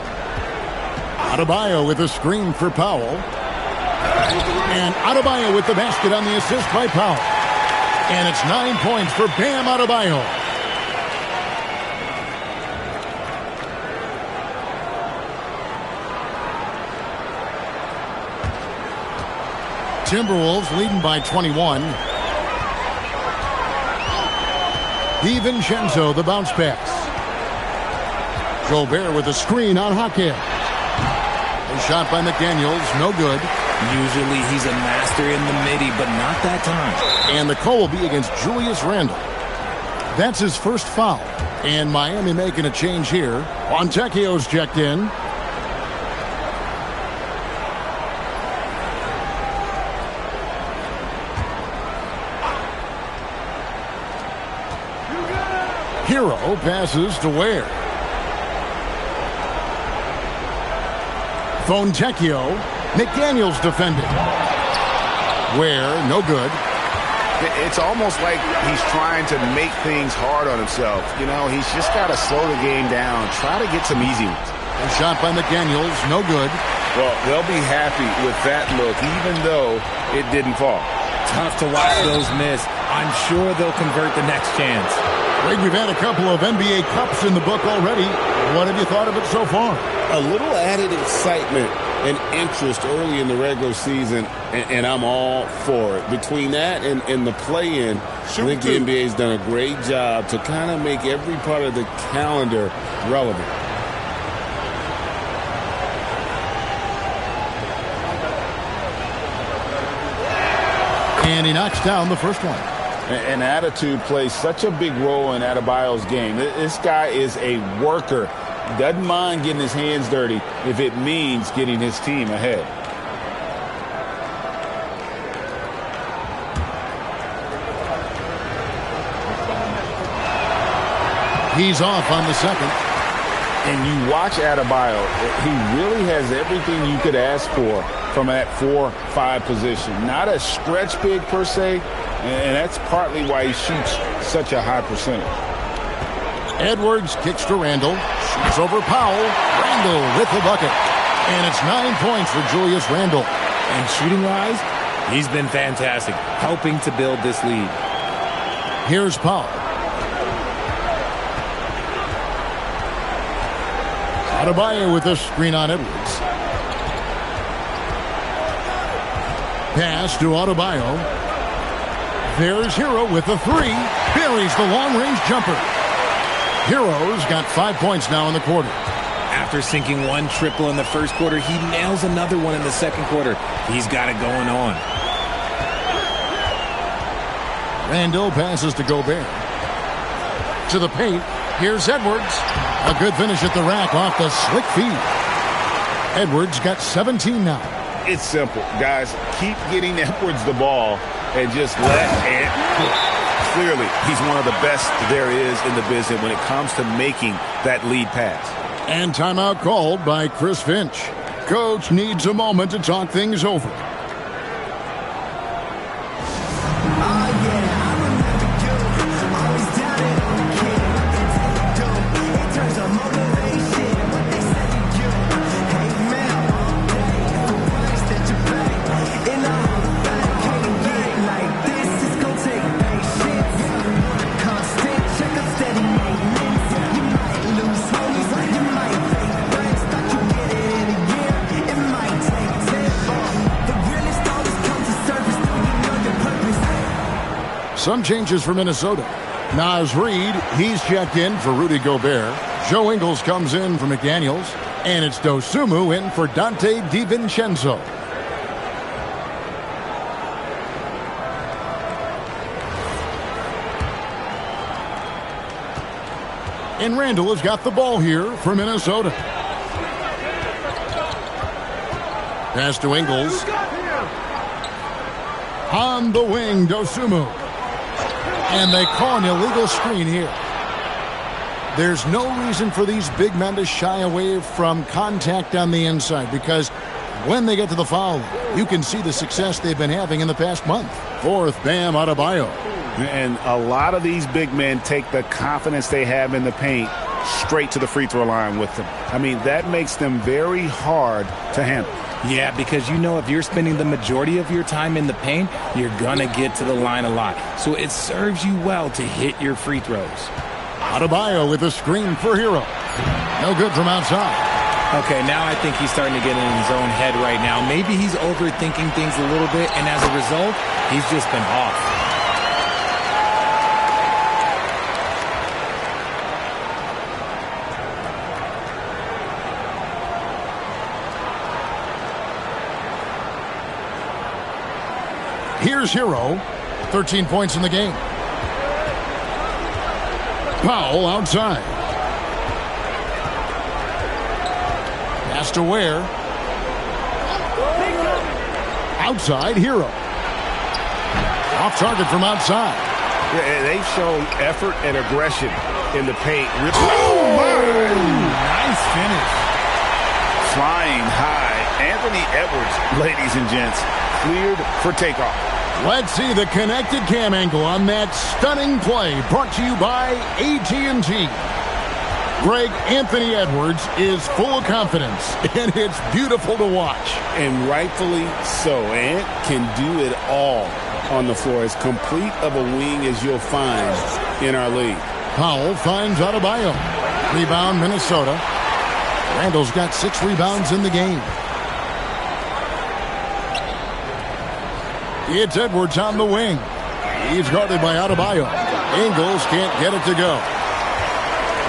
Adebayo with a screen for Powell. And Adebayo with the basket on the assist by Powell. And it's 9 points for Bam Adebayo. Timberwolves leading by 21. DiVincenzo, the bounce pass. Gobert with a screen on Hakeem. A shot by McDaniels, no good. Usually he's a master in the midi, but not that time. And the call will be against Julius Randle. That's his first foul. And Miami making a change here. Fontecchio's checked in. Hero passes to Ware. Fontecchio. McDaniels defending. Ware, no good. It's almost like he's trying to make things hard on himself. You know, he's just got to slow the game down, try to get some easy ones. A shot by McDaniels, no good. Well, they'll be happy with that look, even though it didn't fall. Tough to watch those miss. I'm sure they'll convert the next chance. Greg, we've had a couple of NBA Cups in the book already. What have you thought of it so far? A little added excitement and interest early in the regular season, and I'm all for it. Between that and the play-in, I think the NBA's done a great job to kind of make every part of the calendar relevant. And he knocks down the first one. And attitude plays such a big role in Adebayo's game. This guy is a worker. He doesn't mind getting his hands dirty if it means getting his team ahead. He's off on the second. And you watch Adebayo, he really has everything you could ask for from that 4-5 position. Not a stretch big per se, and that's partly why he shoots such a high percentage. Edwards kicks to Randle. Shoots over Powell. Randle with the bucket. And it's 9 points for Julius Randle. And shooting-wise, he's been fantastic, helping to build this lead. Here's Powell. Adebayo with a screen on Edwards. Pass to Adebayo. There's Hero with a three. Buries the long-range jumper. Hero's got 5 points now in the quarter. After sinking one triple in the first quarter, he nails another one in the second quarter. He's got it going on. Randle passes to Gobert. To the paint. Here's Edwards. A good finish at the rack off the slick feed. Edwards got 17 now. It's simple, guys. Keep getting Edwards the ball and just let it cook. Clearly, he's one of the best there is in the business when it comes to making that lead pass. And timeout called by Chris Finch. Coach needs a moment to talk things over. Some changes for Minnesota. Naz Reid, he's checked in for Rudy Gobert. Joe Ingles comes in for McDaniels. And it's Dosunmu in for Dante DiVincenzo. And Randall has got the ball here for Minnesota. Pass to Ingles. On the wing, Dosunmu. And they call an illegal screen here. There's no reason for these big men to shy away from contact on the inside because when they get to the foul, you can see the success they've been having in the past month. Fourth, Bam Adebayo. And a lot of these big men take the confidence they have in the paint straight to the free throw line with them. I mean, that makes them very hard to handle. Yeah, because you know if you're spending the majority of your time in the paint, you're going to get to the line a lot. So it serves you well to hit your free throws. Adebayo with a screen for Hero. No good from outside. Okay, now I think he's starting to get in his own head right now. Maybe he's overthinking things a little bit, and as a result, he's just been off. Here's Hero. 13 points in the game. Powell outside. Pass to Ware. Outside, Hero. Off target from outside. Yeah, they've shown effort and aggression in the paint. Oh, nice finish. Flying high. Anthony Edwards, ladies and gents, cleared for takeoff. Let's see the connected cam angle on that stunning play brought to you by AT&T. Greg, Anthony Edwards is full of confidence, and it's beautiful to watch. And rightfully so. Ant can do it all on the floor. As complete of a wing as you'll find in our league. Powell finds Adebayo. Rebound, Minnesota. Randall's got 6 rebounds in the game. It's Edwards on the wing. He's guarded by Adebayo. Ingles can't get it to go.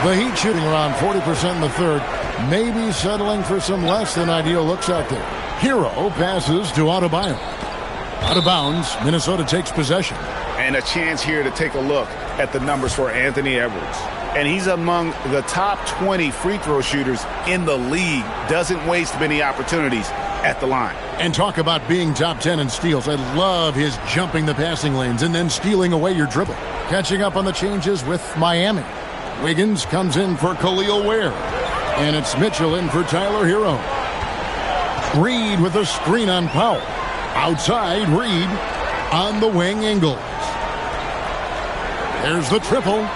The Heat shooting around 40% in the third. Maybe settling for some less than ideal looks out there. Hero passes to Adebayo. Out of bounds, Minnesota takes possession. And a chance here to take a look at the numbers for Anthony Edwards. And he's among the top 20 free throw shooters in the league. Doesn't waste many opportunities at the line. And talk about being top 10 in steals. I love his jumping the passing lanes and then stealing away your dribble. Catching up on the changes with Miami. Wiggins comes in for Khalil Ware. And it's Mitchell in for Tyler Hero. Reid with a screen on Powell. Outside, Reid. On the wing, Ingles. There's the triple.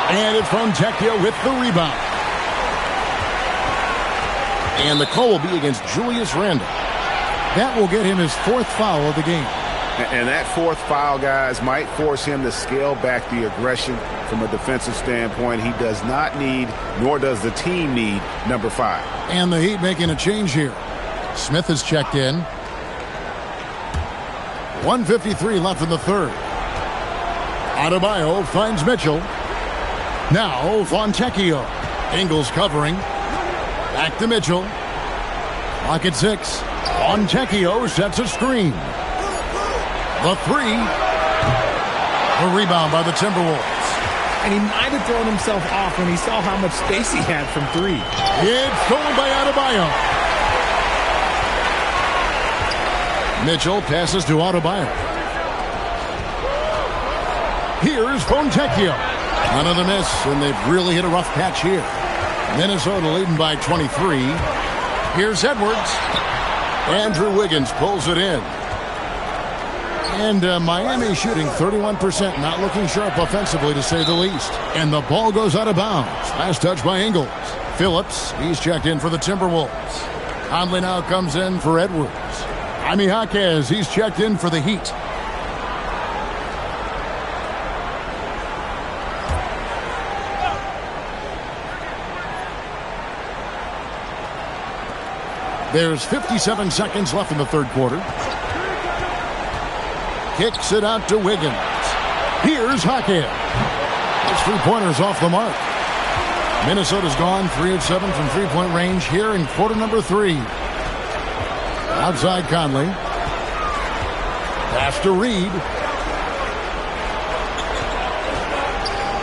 And it's from Fontecchio with the rebound. And the call will be against Julius Randle. That will get him his 4th foul of the game. And that 4th foul, guys, might force him to scale back the aggression from a defensive standpoint. He does not need, nor does the team need, number 5. And the Heat making a change here. Smith has checked in. 1:53 left in the third. Adebayo finds Mitchell. Now Fontecchio. Ingles covering. Back to Mitchell. Clock at 6. Fontecchio sets a screen. The 3. A rebound by the Timberwolves. And he might have thrown himself off when he saw how much space he had from 3. It's stolen by Adebayo. Mitchell passes to Adebayo. Here's Fontecchio. Another miss, and they've really hit a rough patch here. Minnesota leading by 23. Here's Edwards. Andrew Wiggins pulls it in. And Miami shooting 31%, not looking sharp offensively to say the least. And the ball goes out of bounds. Last touch by Ingles. Phillips, he's checked in for the Timberwolves. Conley now comes in for Edwards. Jaime Jaquez, he's checked in for the Heat. There's 57 seconds left in the third quarter. Kicks it out to Wiggins. Here's Hackett. His three-pointers off the mark. Minnesota's gone 3 of 7 from three-point range here in quarter number 3. Outside Conley. Pass to Reed.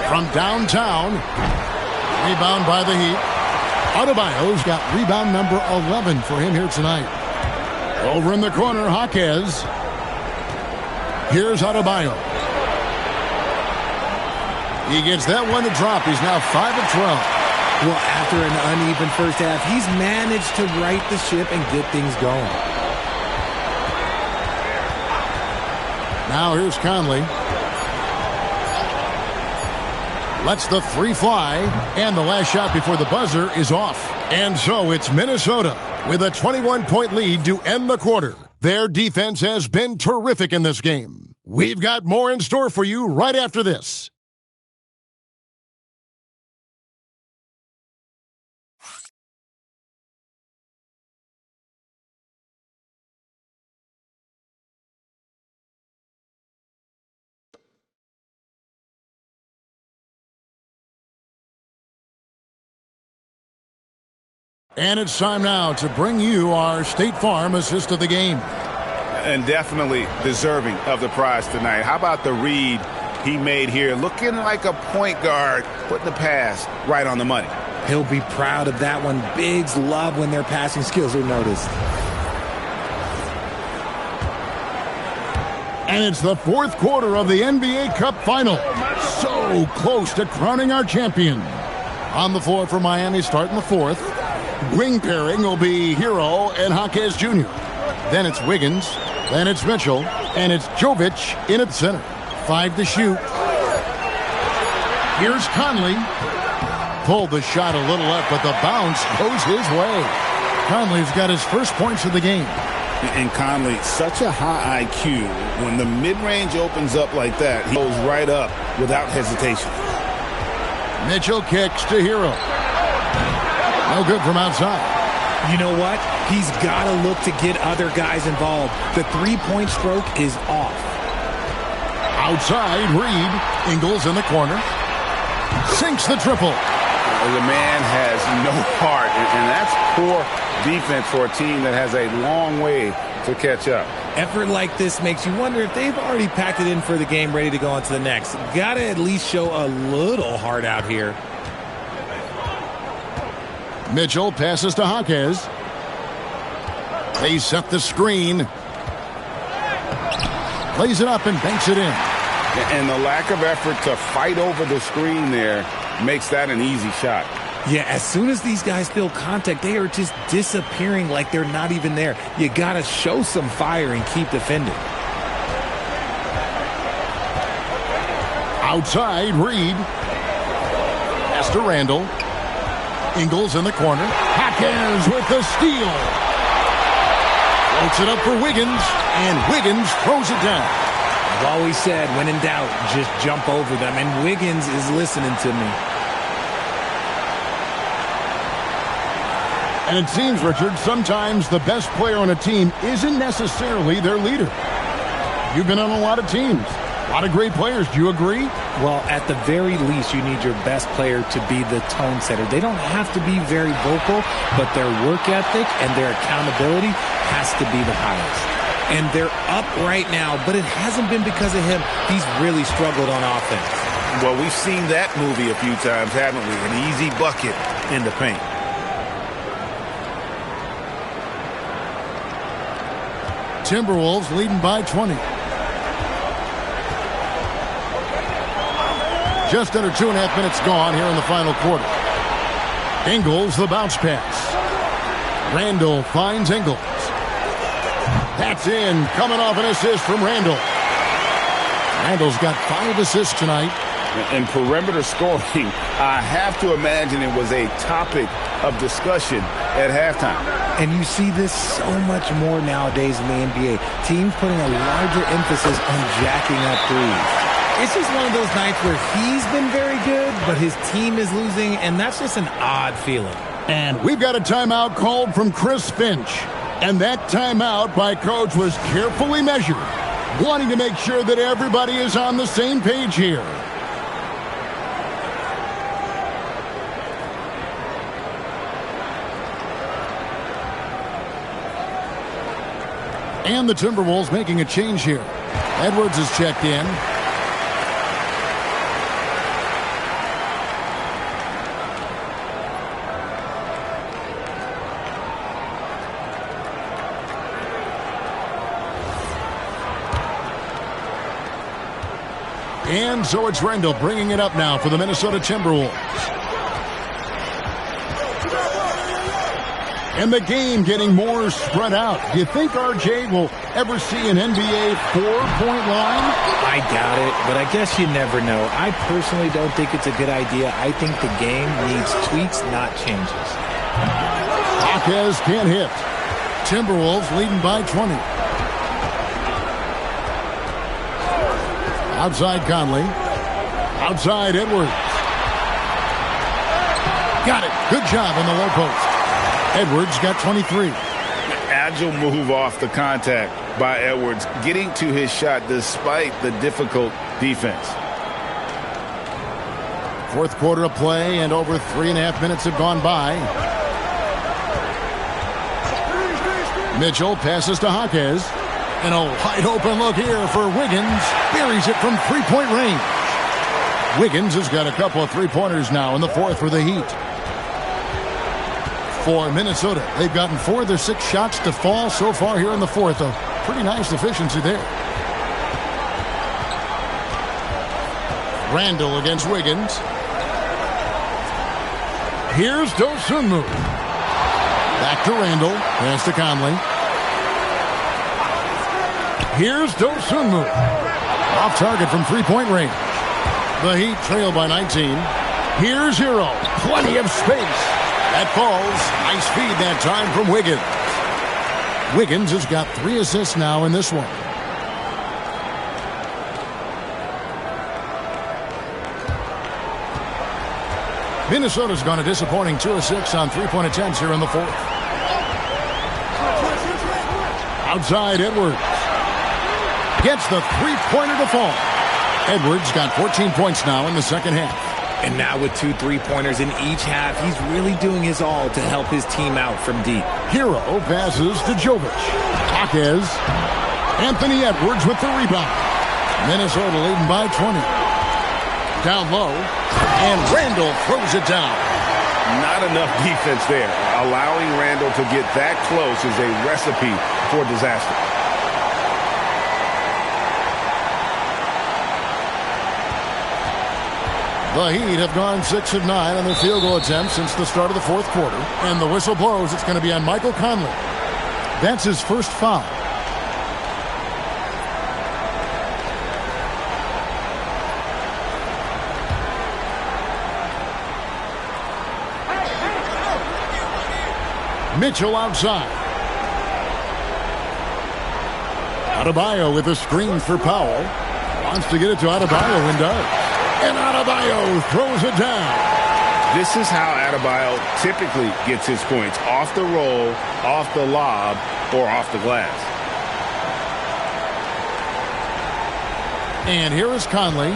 From downtown. Rebound by the Heat. Adebayo's got rebound number 11 for him here tonight. Over in the corner, Jaquez. Here's Adebayo. He gets that one to drop. He's now 5 of 12. Well, after an uneven first half, he's managed to right the ship and get things going. Now here's Conley. Lets the three fly, and the last shot before the buzzer is off. And so it's Minnesota with a 21-point lead to end the quarter. Their defense has been terrific in this game. We've got more in store for you right after this. And it's time now to bring you our State Farm assist of the game. And definitely deserving of the prize tonight. How about the read he made here? Looking like a point guard, putting the pass right on the money. He'll be proud of that one. Bigs love when their passing skills are noticed. And it's the fourth quarter of the NBA Cup Final. So close to crowning our champion. On the floor for Miami starting the fourth. Wing pairing will be Hero and Jaquez Jr. Then it's Wiggins. Then it's Mitchell. And it's Jovic in at center. 5 to shoot. Here's Conley. Pulled the shot a little up, but the bounce goes his way. Conley's got his first points of the game. And Conley, such a high IQ. When the mid-range opens up like that, he goes right up without hesitation. Mitchell kicks to Hero. No good from outside. You know what? He's got to look to get other guys involved. The three-point stroke is off. Outside, Reed. Ingles in the corner. Sinks the triple. The man has no heart, and that's poor defense for a team that has a long way to catch up. Effort like this makes you wonder if they've already packed it in for the game, ready to go on to the next. Got to at least show a little heart out here. Mitchell passes to Jaquez. They set the screen. Plays it up and banks it in. And the lack of effort to fight over the screen there makes that an easy shot. Yeah, as soon as these guys feel contact, they are just disappearing like they're not even there. You got to show some fire and keep defending. Outside, Reed. Pass to Randall. Ingles in the corner. Jaquez with the steal. Floats it up for Wiggins, and Wiggins throws it down. I've always said, when in doubt, just jump over them, and Wiggins is listening to me. And it seems, Richard, sometimes the best player on a team isn't necessarily their leader. You've been on a lot of teams. A lot of great players. Do you agree? Well, at the very least, you need your best player to be the tone setter. They don't have to be very vocal, but their work ethic and their accountability has to be the highest. And they're up right now, but it hasn't been because of him. He's really struggled on offense. Well, we've seen that movie a few times, haven't we? An easy bucket in the paint. Timberwolves leading by 20. Just under 2.5 minutes gone here in the final quarter. Ingles, the bounce pass. Randall finds Ingles. That's in, coming off an assist from Randall. Randall's got 5 assists tonight. And perimeter scoring, I have to imagine it was a topic of discussion at halftime. And you see this so much more nowadays in the NBA. Teams putting a larger emphasis on jacking up threes. It's just one of those nights where he's been very good, but his team is losing, and that's just an odd feeling. And we've got a timeout called from Chris Finch. And that timeout by Coach was carefully measured. wanting to make sure that everybody is on the same page here. And the Timberwolves making a change here. Edwards is checked in. And so it's Randall bringing it up now for the Minnesota Timberwolves. And the game getting more spread out. Do you think RJ will ever see an NBA 4-point line? I doubt it, but I guess you never know. I personally don't think it's a good idea. I think the game needs tweaks, not changes. Hawkes can't hit. Timberwolves leading by 20. Outside Conley. Outside Edwards. Got it. Good job in the low post. Edwards got 23. Agile move off the contact by Edwards, getting to his shot despite the difficult defense. Fourth quarter of play, and over 3.5 minutes have gone by. Mitchell passes to Hawkes. And a wide open look here for Wiggins. Buries it from three-point range. Wiggins has got a couple of three-pointers now in the fourth for the Heat. For Minnesota, they've gotten 4 of their 6 shots to fall so far here in the fourth. A pretty nice efficiency there. Randall against Wiggins. Here's Dosunmu. Back to Randall. Pass to Conley. Here's Dosunmu. Off target from three-point range. The Heat trail by 19. Here's Hero. Plenty of space. That falls. Nice feed that time from Wiggins. Wiggins has got 3 assists now in this one. Minnesota's gone a disappointing 2 of 6 on three-point attempts here in the fourth. Outside Edwards. Gets the three-pointer to fall. Edwards got 14 points now in the second half. And now with 2 3-pointers in each half, he's really doing his all to help his team out from deep. Hero passes to Jovic. Hawkes. Anthony Edwards with the rebound. Minnesota leading by 20. Down low. And Randall throws it down. Not enough defense there. Allowing Randall to get that close is a recipe for disaster. The Heat have gone 6 of 9 on their field goal attempts since the start of the fourth quarter. And the whistle blows. It's going to be on Michael Conley. That's his first foul. Mitchell outside. Adebayo with a screen for Powell. Wants to get it to Adebayo and does. And Adebayo throws it down. This is how Adebayo typically gets his points. Off the roll, off the lob, or off the glass. And here is Conley.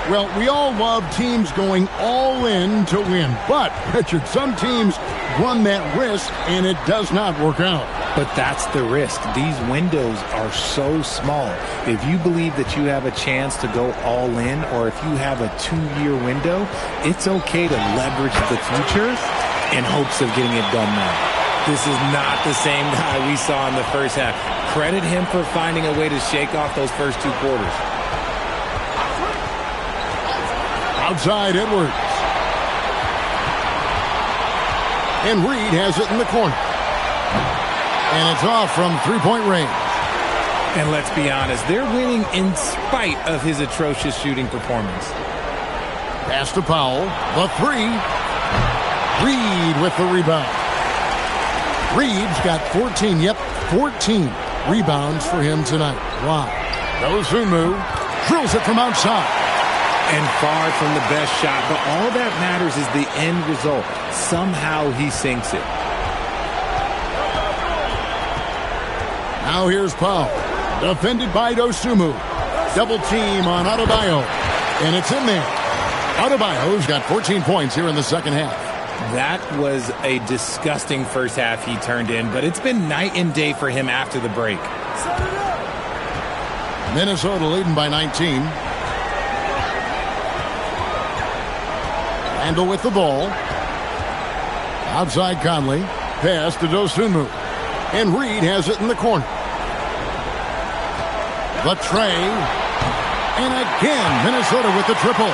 Well, we all love teams going all in to win. But, Richard, some teams run that risk, and it does not work out. But that's the risk. These windows are so small. If you believe that you have a chance to go all in, or if you have a 2-year window, it's okay to leverage the future in hopes of getting it done now. This is not the same guy we saw in the first half. Credit him for finding a way to shake off those first 2 quarters. Outside Edwards. And Reed has it in the corner. And it's off from three-point range. And let's be honest, they're winning in spite of his atrocious shooting performance. Pass to Powell. The 3. Reed with the rebound. Reed's got 14. Yep, 14 rebounds for him tonight. Wow. Dosunmu drills it from outside. And far from the best shot, but all that matters is the end result. Somehow he sinks it. Now here's Powell. Defended by Dosunmu. Double team on Adebayo. And it's in there. Adebayo's got 14 points here in the second half. That was a disgusting first half he turned in, but it's been night and day for him after the break. Minnesota leading by 19. Randle with the ball. Outside Conley. Pass to Dosunmu. And Reed has it in the corner. The tray. And again, Minnesota with the triple.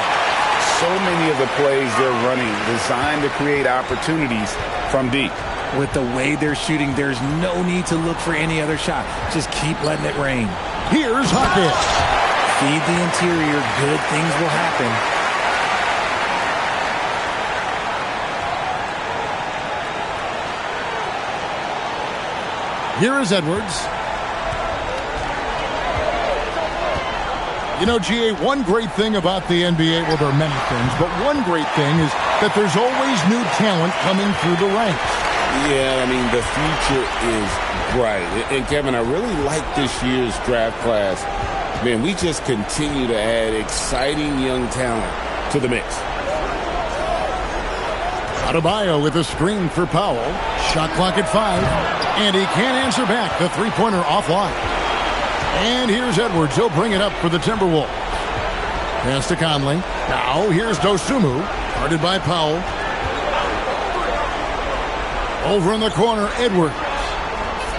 So many of the plays they're running designed to create opportunities from deep. With the way they're shooting, there's no need to look for any other shot. Just keep letting it rain. Here's Hawkins. Feed the interior. Good things will happen. Here is Edwards. You know, GA, one great thing about the NBA, well, there are many things, but one great thing is that there's always new talent coming through the ranks. Yeah, I mean, the future is bright. And, Kevin, I really like this year's draft class. Man, we just continue to add exciting young talent to the mix. Adebayo with a screen for Powell. Shot clock at 5. And he can't answer back. The three-pointer offline. And here's Edwards. He'll bring it up for the Timberwolves. Pass to Conley. Now here's Dosunmu. Guarded by Powell. Over in the corner, Edwards.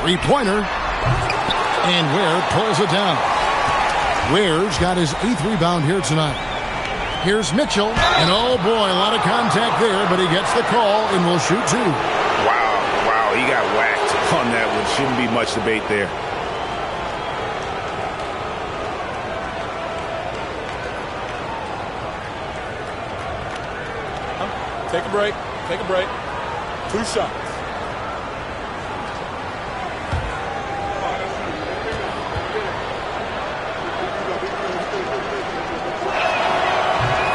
Three-pointer. And Ware pulls it down. Ware's got his 8th rebound here tonight. Here's Mitchell. And oh boy, a lot of contact there, but he gets the call and will shoot 2. Wow, he got whacked on that one. Shouldn't be much debate there. Take a break. Take a break. 2 shots.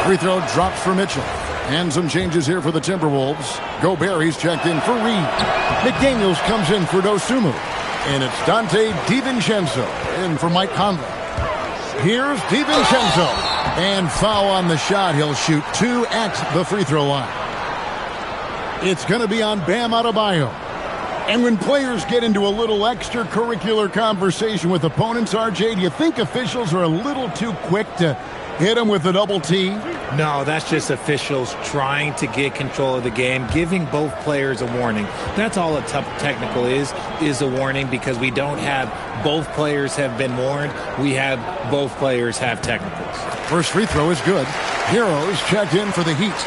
Free throw drops for Mitchell. And some changes here for the Timberwolves. Gobert's checked in for Reed. McDaniels comes in for Dosunmu. And it's Dante DiVincenzo in for Mike Conley. Here's DiVincenzo. And foul on the shot. He'll shoot 2 at the free throw line. It's going to be on Bam Adebayo. And when players get into a little extracurricular conversation with opponents, RJ, do you think officials are a little too quick to hit them with a double T? No, that's just officials trying to get control of the game, giving both players a warning. That's all a tough technical is a warning, because we don't have both players have been warned. We have both players have technicals. First free throw is good. Heroes checked in for the Heat.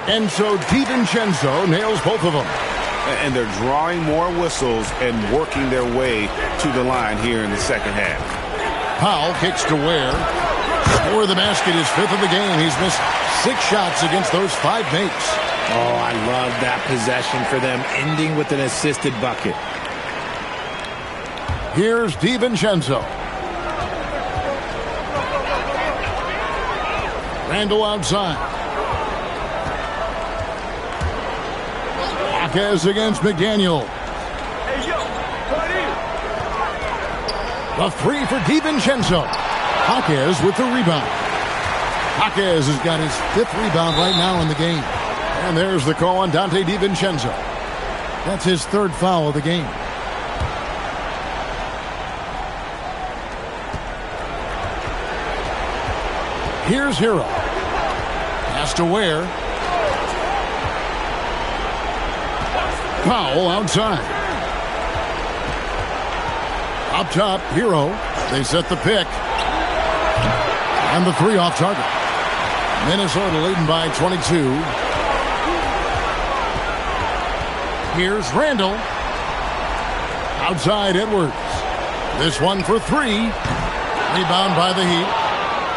And so DiVincenzo nails both of them. And they're drawing more whistles and working their way to the line here in the second half. Powell kicks to Ware. Score the basket, his 5th of the game. He's missed 6 shots against those 5 mates. Oh, I love that possession for them, ending with an assisted bucket. Here's DiVincenzo. Randle outside. Hawkins against McDaniel. The 3 for DiVincenzo. Hawkins with the rebound. Hawkins has got his 5th rebound right now in the game. And there's the call on Dante DiVincenzo. That's his 3rd foul of the game. Here's Hero. Pass to Ware. Powell outside. Up top, Hero. They set the pick. And the 3 off target. Minnesota leading by 22. Here's Randle. Outside Edwards. This one for 3. Rebound by the Heat.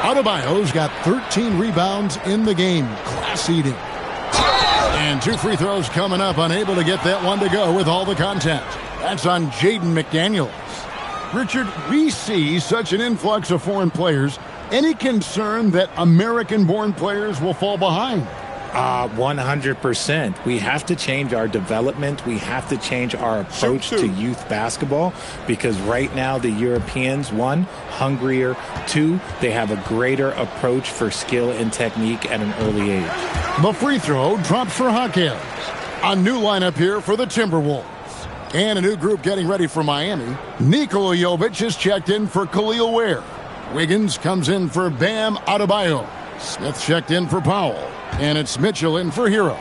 Adebayo's got 13 rebounds in the game. Class eating. And 2 free throws coming up. Unable to get that one to go with all the contact. That's on Jaden McDaniels. Richard, we see such an influx of foreign players. Any concern that American-born players will fall behind? 100%. We have to change our development. We have to change our approach to youth basketball because right now the Europeans, one, hungrier, two, they have a greater approach for skill and technique at an early age. The free throw drops for Jaquez. A new lineup here for the Timberwolves. And a new group getting ready for Miami. Nikola Jovic is checked in for Khalil Ware. Wiggins comes in for Bam Adebayo. Smith checked in for Powell. And it's Mitchell in for Hero.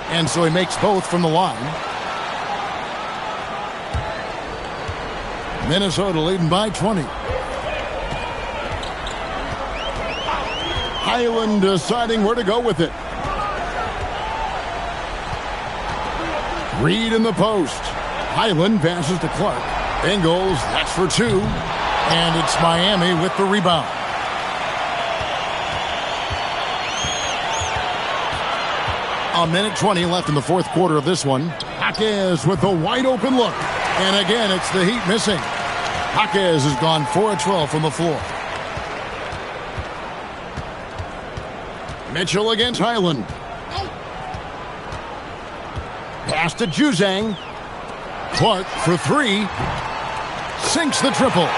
And so he makes both from the line. Minnesota leading by 20. Highland deciding where to go with it. Reed in the post. Highland passes to Clark. Ingles, that's for two. And it's Miami with the rebound. A minute 20 left in the fourth quarter of this one. Jaquez with a wide open look. And again, it's the Heat missing. Jaquez has gone 4 of 12 from the floor. Mitchell against Highland. Pass to Juzang. Clark for three. Sinks the triple.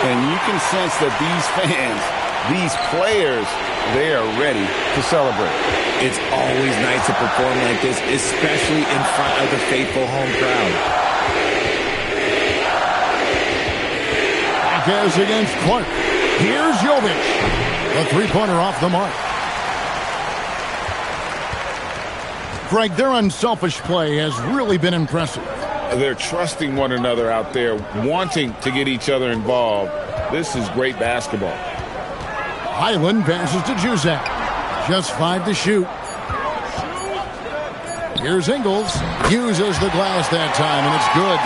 And you can sense that these fans, these players, they are ready to celebrate. It's always nice to perform like this, especially in front of the faithful home crowd. Jaquez against Clark. Here's Jovic. A three-pointer off the mark. Greg, their unselfish play has really been impressive. They're trusting one another out there, wanting to get each other involved. This is great basketball. Highland passes to Juzang. Just 5 to shoot. Here's Ingles. Uses the glass that time, and it's good.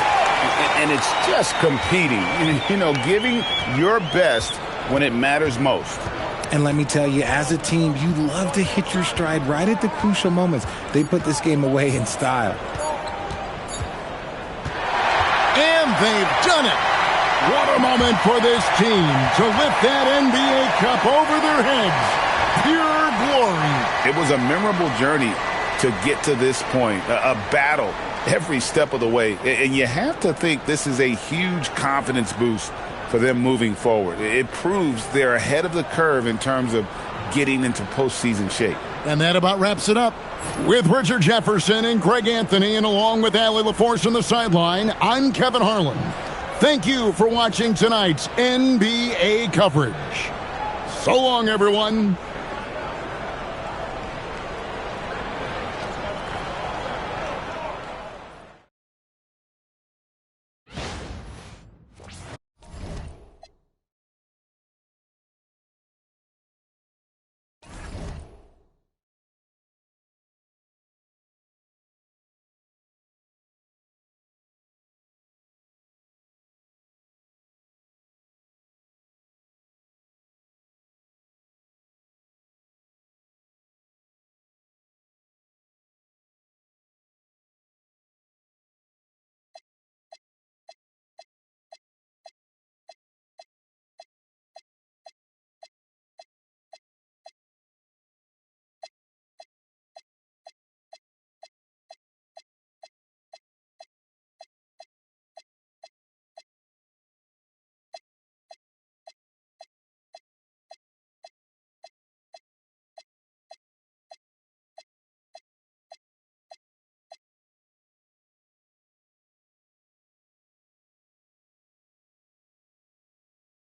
And it's just competing. You know, giving your best when it matters most. And let me tell you, as a team, you love to hit your stride right at the crucial moments. They put this game away in style. And they've done it. What a moment for this team to lift that NBA Cup over their heads. Pure glory. It was a memorable journey to get to this point, a battle every step of the way. And you have to think this is a huge confidence boost for them moving forward. It proves they're ahead of the curve in terms of getting into postseason shape. And that about wraps it up. With Richard Jefferson and Greg Anthony, and along with Allie LaForce on the sideline, I'm Kevin Harlan. Thank you for watching tonight's NBA coverage. So long, everyone.